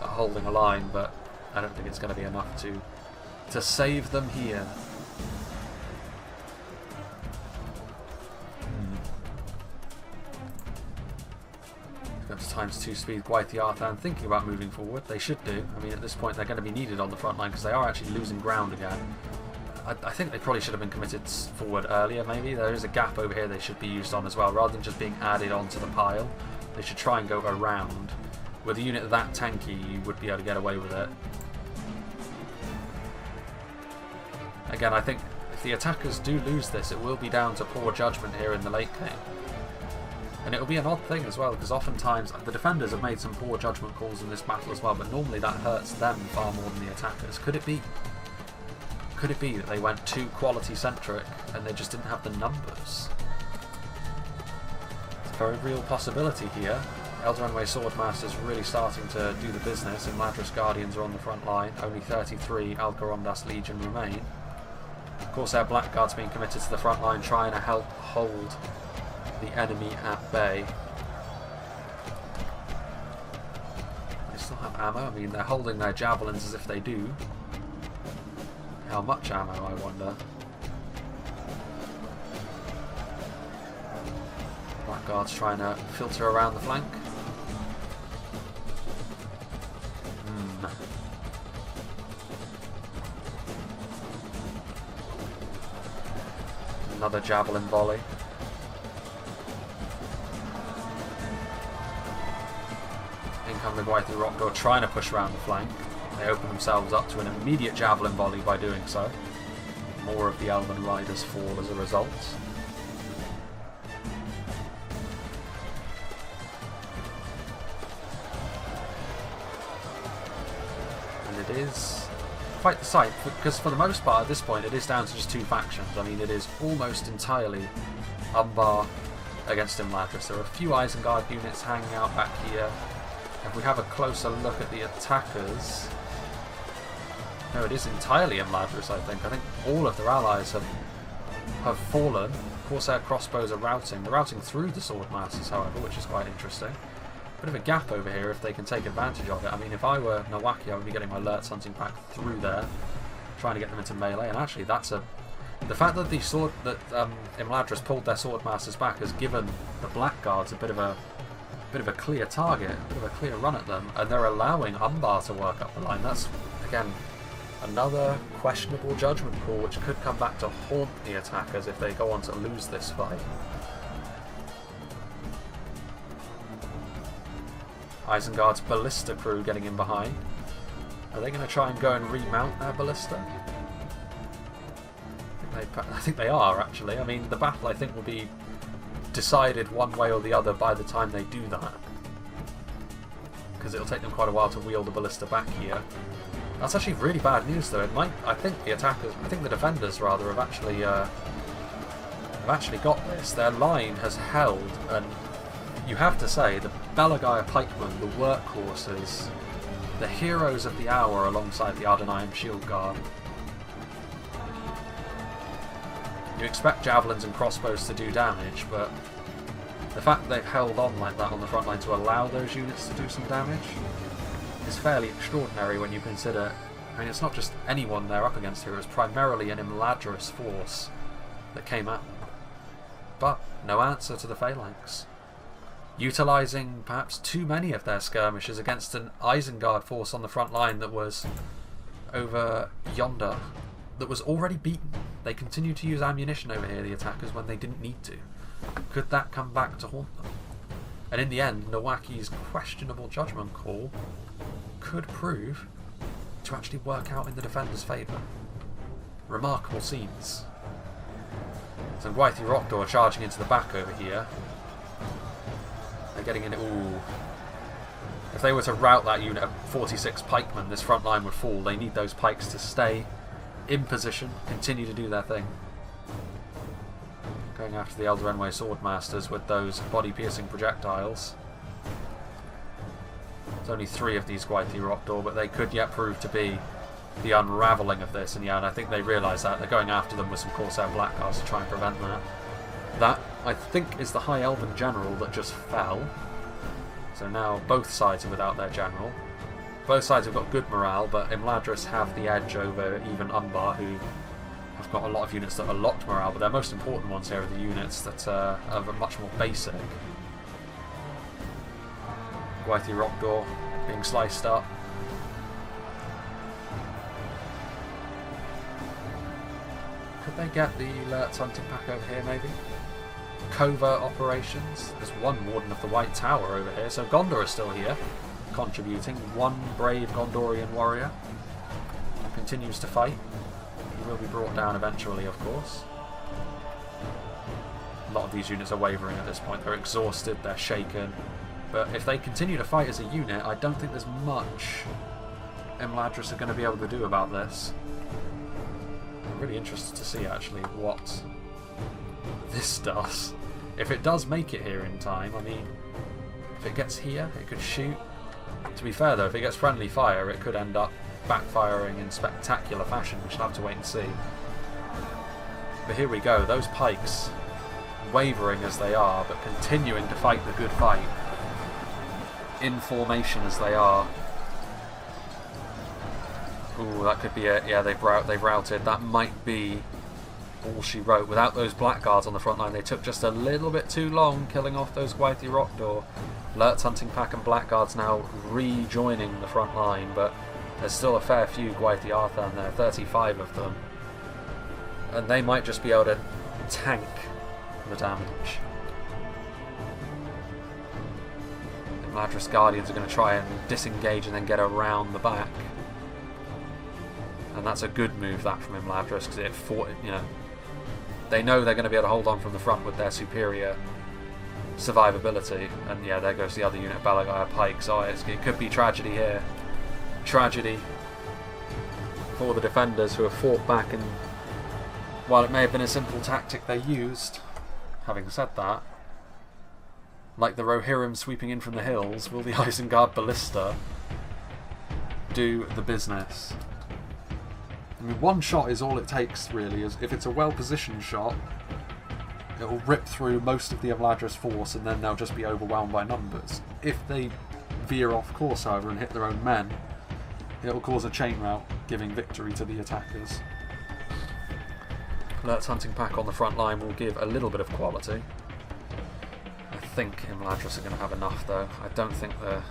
Speaker 1: at holding a line, but I don't think it's going to be enough to save them here. Goes times 2 speed. Gwaith Yardlan thinking about moving forward. They should do. I mean, at this point they're going to be needed on the front line because they are actually losing ground again. I think they probably should have been committed forward earlier, maybe. There is a gap over here they should be used on as well. Rather than just being added onto the pile, they should try and go around. With a unit that tanky, you would be able to get away with it. Again, I think if the attackers do lose this, it will be down to poor judgment here in the late game. And it'll be an odd thing as well, because oftentimes the defenders have made some poor judgment calls in this battle as well, but normally that hurts them far more than the attackers. Could it be? Could it be that they went too quality-centric and they just didn't have the numbers? a real possibility here. Eldraenway Swordmasters really starting to do the business. Imladris Guardians are on the front line. Only 33 Alcarondas Legion remain. Of course, their Blackguard's being committed to the front line, trying to help hold the enemy at bay. They still have ammo. I mean, they're holding their javelins as if they do. How much ammo, I wonder. Blackguard's trying to filter around the flank. Another javelin volley. In come the Gwythu Rockdor trying to push around the flank. They open themselves up to an immediate javelin volley by doing so. More of the Elven Riders fall as a result. And it is quite the sight, because for the most part at this point it is down to just two factions. I mean, it is almost entirely Umbar against Imladris. There are a few Isengard units hanging out back here. If we have a closer look at the attackers, no, it is entirely Imladris, I think. I think all of their allies have fallen. Of course, their crossbows are routing. They're routing through the Swordmasters, however, which is quite interesting. Bit of a gap over here if they can take advantage of it. I mean, if I were Nowaki, I would be getting my alerts hunting back through there, trying to get them into melee. And actually, that's a... The fact that Imladris pulled their Swordmasters back has given the Blackguards a bit of a clear target, a bit of a clear run at them, and they're allowing Umbar to work up the line. That's, again, another questionable judgment call which could come back to haunt the attackers if they go on to lose this fight. Isengard's ballista crew getting in behind. Are they going to try and go and remount their ballista? I think they are, actually. I mean, the battle, I think, will be decided one way or the other by the time they do that. Because it'll take them quite a while to wheel the ballista back here. That's actually really bad news, though. It might. I think the defenders rather have actually got this. Their line has held, and you have to say the Belagaya pikemen, the workhorses, the heroes of the hour alongside the Ardenheim Shield Guard. You expect javelins and crossbows to do damage, but the fact that they've held on like that on the front line to allow those units to do some damage is fairly extraordinary when you consider... I mean, it's not just anyone they're up against here, it's primarily an Imladris force that came at them. But no answer to the Phalanx. Utilising perhaps too many of their skirmishes against an Isengard force on the front line that was over yonder, that was already beaten. They continued to use ammunition over here, the attackers, when they didn't need to. Could that come back to haunt them? And in the end, Nowaki's questionable judgment call could prove to actually work out in the defenders' favour. Remarkable scenes. So Gwythu Rockdor charging into the back over here. They're getting in. Ooh. If they were to rout that unit of 46 pikemen, this front line would fall. They need those pikes to stay in position, continue to do their thing. Going after the Eldraenway Swordmasters with those body-piercing projectiles. There's only 3 of these Gwythu Rockdor, but they could yet prove to be the unravelling of this. And yeah, and I think they realise that. They're going after them with some Corsair Blackguards to try and prevent that. That, I think, is the High Elven General that just fell. So now both sides are without their General. Both sides have got good morale, but Imladris have the edge over even Umbar, who have got a lot of units that are locked morale, but their most important ones here are the units that are much more basic. Gwythu Rockdor being sliced up. Could they get the alerts hunting pack over here, maybe? Covert operations. There's one Warden of the White Tower over here, so Gondor is still here, contributing. One brave Gondorian warrior continues to fight. He will be brought down eventually, of course. A lot of these units are wavering at this point. They're exhausted, they're shaken. But if they continue to fight as a unit, I don't think there's much Imladris are going to be able to do about this. I'm really interested to see, actually, what this does. If it does make it here in time, I mean, if it gets here, it could shoot. To be fair though, if it gets friendly fire, it could end up backfiring in spectacular fashion. We should have to wait and see. But here we go, those pikes, wavering as they are, but continuing to fight the good fight. In formation as they are. Ooh, that could be it. Yeah, they've routed. That might be all she wrote. Without those blackguards on the front line, they took just a little bit too long killing off those Gwaithir Rockdor. Lurt's hunting pack and blackguards now rejoining the front line, but there's still a fair few Gwaithir Arthan there, 35 of them. And they might just be able to tank the damage. The Imladris Guardians are going to try and disengage and then get around the back. And that's a good move, that, from Imladris, because it fought, you know, they know they're going to be able to hold on from the front with their superior survivability. And yeah, there goes the other unit, Belagaya Pikes. Oh, it could be tragedy here. Tragedy for the defenders who have fought back, and while it may have been a simple tactic they used, having said that, like the Rohirrim sweeping in from the hills, will the Isengard Ballista do the business? I mean, one shot is all it takes, really. If it's a well-positioned shot, it will rip through most of the Imladris force, and then they'll just be overwhelmed by numbers. If they veer off course, however, and hit their own men, it will cause a chain rout, giving victory to the attackers. Lurt's hunting pack on the front line will give a little bit of quality. I think Imladris are going to have enough, though. I don't think the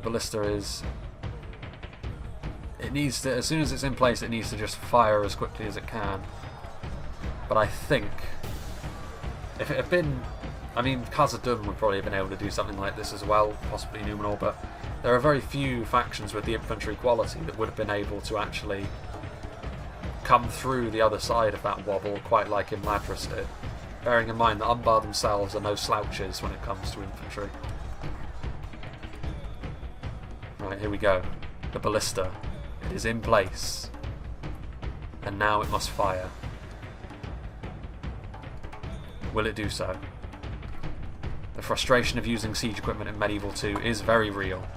Speaker 1: ballista is... It needs to, as soon as it's in place, it needs to just fire as quickly as it can. But I think if it had been, I mean, Khazad-dûm would probably have been able to do something like this as well, possibly Numenor, but there are very few factions with the infantry quality that would have been able to actually come through the other side of that wobble quite like Imladris did. Bearing in mind that Umbar themselves are no slouches when it comes to infantry. Right, here we go. The ballista. It is in place. And now it must fire. Will it do so? The frustration of using siege equipment in Medieval 2 is very real.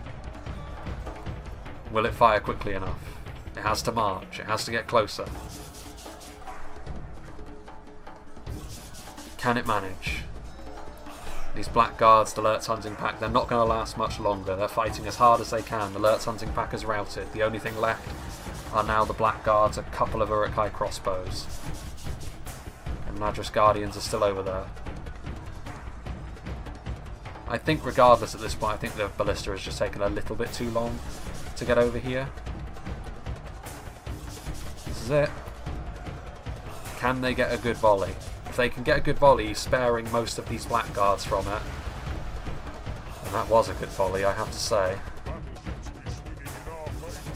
Speaker 1: Will it fire quickly enough? It has to march. It has to get closer. Can it manage? These blackguards, the Lurt's hunting pack, they're not going to last much longer. They're fighting as hard as they can. The Lurt's hunting pack is routed. The only thing left are now the blackguards, a couple of Uruk-hai crossbows. And Imladris Guardians are still over there. I think regardless at this point, I think the ballista has just taken a little bit too long to get over here. This is it. Can they get a good volley? If they can get a good volley, sparing most of these blackguards from it, and that was a good volley, I have to say.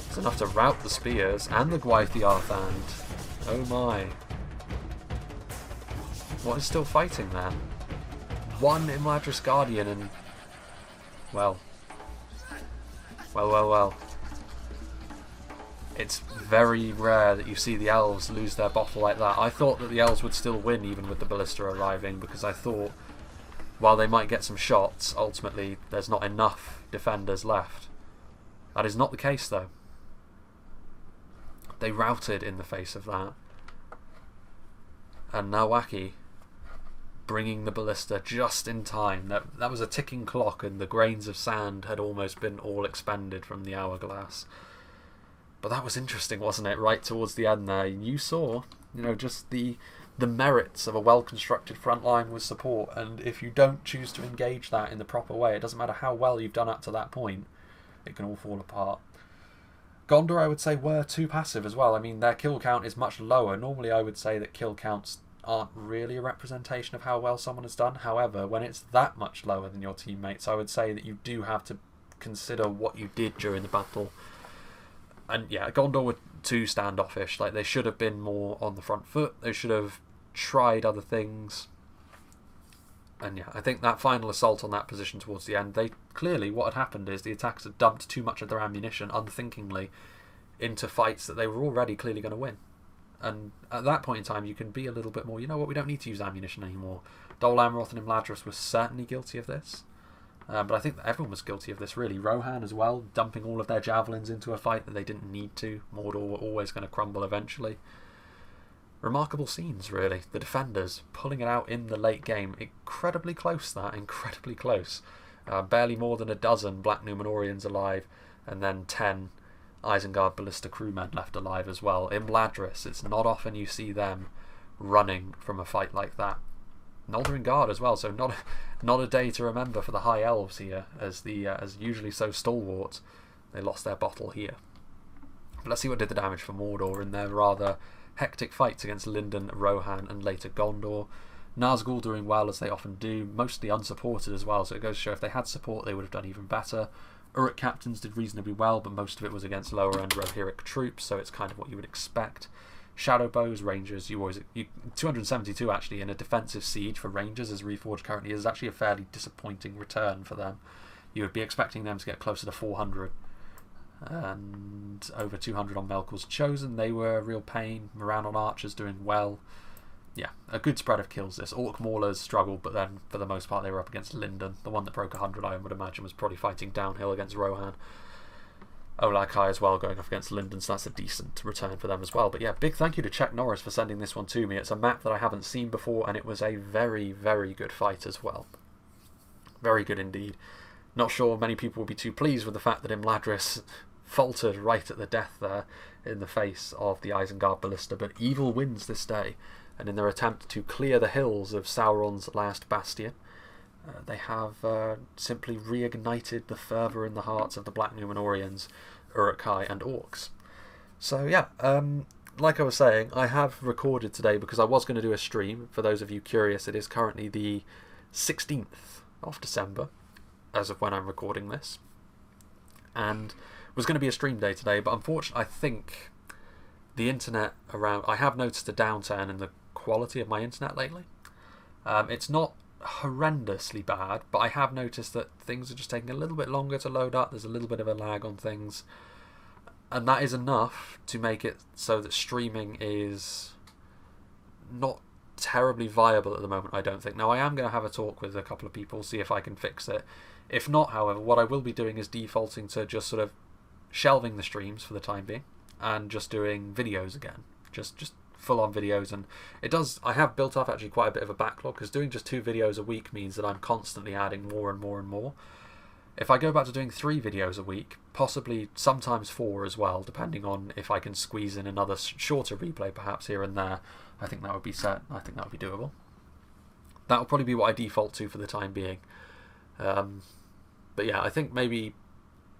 Speaker 1: It's enough to rout the spears and the Gwaithir Arthan. Oh my. What is still fighting there? One Imladris Guardian and... Well. It's very rare that you see the elves lose their bottle like that. I thought that the elves would still win even with the ballista arriving, because I thought while they might get some shots, ultimately there's not enough defenders left. That is not the case though. They routed in the face of that. And Nawaki bringing the ballista just in time. That was a ticking clock, and the grains of sand had almost been all expended from the hourglass. But that was interesting, wasn't it? Right towards the end there, you saw, you know, just the merits of a well-constructed front line with support. And if you don't choose to engage that in the proper way, it doesn't matter how well you've done up to that point, it can all fall apart. Gondor, I would say, were too passive as well. I mean, their kill count is much lower. Normally, I would say that kill counts aren't really a representation of how well someone has done. However, when it's that much lower than your teammates, I would say that you do have to consider what you did during the battle. And yeah, Gondor were too standoffish. Like, they should have been more on the front foot. They should have tried other things. And yeah, I think that final assault on that position towards the end, they clearly, what had happened is the attackers had dumped too much of their ammunition unthinkingly into fights that they were already clearly going to win. And at that point in time, you can be a little bit more, you know what, we don't need to use ammunition anymore. Dol Amroth and Imladris were certainly guilty of this. But I think that everyone was guilty of this, really. Rohan as well, dumping all of their javelins into a fight that they didn't need to. Mordor were always going to crumble eventually. Remarkable scenes, really. The defenders pulling it out in the late game. Incredibly close, that. Incredibly close. Barely more than a dozen Black Númenóreans alive, and then 10 Isengard ballista crewmen left alive as well. Imladris, it's not often you see them running from a fight like that. Noldringard as well, so not a day to remember for the High Elves here, as usually so stalwart. They lost their bottle here. But let's see what did the damage for Mordor in their rather hectic fights against Lindon, Rohan, and later Gondor. Nazgul doing well, as they often do, mostly unsupported as well, so it goes to show if they had support they would have done even better. Uruk captains did reasonably well, but most of it was against lower end Rohirric troops, so it's kind of what you would expect. Shadow bows, rangers, 272 actually in a defensive siege for rangers, as Reforged currently is actually a fairly disappointing return for them. You would be expecting them to get closer to 400, and over 200 on Melkor's Chosen. They were a real pain. Moran on archers doing well. Yeah, a good spread of kills this. Orc maulers struggled, but then for the most part they were up against Lindon. The one that broke 100, I would imagine, was probably fighting downhill against Rohan. Olakai as well going up against Lindon, so that's a decent return for them as well. But yeah, big thank you to Czech Norris for sending this one to me. It's a map that I haven't seen before, and it was a very, very good fight as well. Very good indeed. Not sure many people will be too pleased with the fact that Imladris faltered right at the death there in the face of the Isengard ballista, but evil wins this day, and in their attempt to clear the hills of Sauron's last bastion, they have simply reignited the fervour in the hearts of the Black Númenóreans, Uruk-hai and Orcs. So yeah, like I was saying, I have recorded today because I was going to do a stream. For those of you curious, it is currently the 16th of December, as of when I'm recording this, and it was going to be a stream day today, but unfortunately I think the internet around, I have noticed a downturn in the quality of my internet lately. It's not horrendously bad, but I have noticed that things are just taking a little bit longer to load up. There's a little bit of a lag on things, and that is enough to make it so that streaming is not terribly viable at the moment, I don't think. Now, I am going to have a talk with a couple of people, see if I can fix it. If not, however, what I will be doing is defaulting to just sort of shelving the streams for the time being and just doing videos again, just full-on videos. And it does, I have built up actually quite a bit of a backlog, because doing just 2 videos a week means that I'm constantly adding more and more and more. If I go back to doing 3 videos a week, possibly sometimes 4 as well, depending on if I can squeeze in another shorter replay perhaps here and there, I think that would be set. I think that would be doable. That will probably be what I default to for the time being. But yeah, I think maybe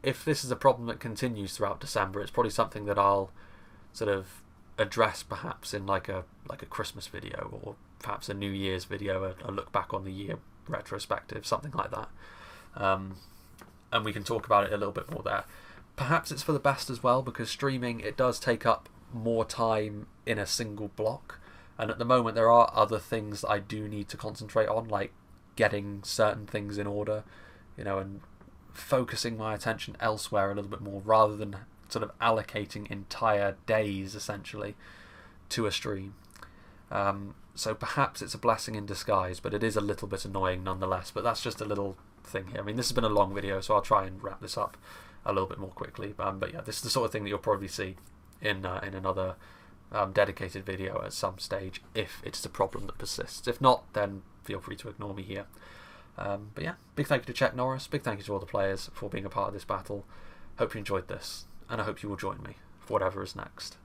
Speaker 1: if this is a problem that continues throughout December, it's probably something that I'll sort of address perhaps in like a Christmas video, or perhaps a New Year's video, a look back on the year retrospective, something like that. And we can talk about it a little bit more there. Perhaps it's for the best as well, because streaming, it does take up more time in a single block, and at the moment there are other things that I do need to concentrate on, like getting certain things in order, and focusing my attention elsewhere a little bit more, rather than sort of allocating entire days essentially to a stream. So perhaps it's a blessing in disguise, but it is a little bit annoying nonetheless. But that's just a little thing here. I mean, this has been a long video, so I'll try and wrap this up a little bit more quickly. But yeah, this is the sort of thing that you'll probably see in another dedicated video at some stage, if it's a problem that persists. If not, then feel free to ignore me here. But yeah, big thank you to Czech Norris, big thank you to all the players for being a part of this battle. Hope you enjoyed this, and I hope you will join me for whatever is next.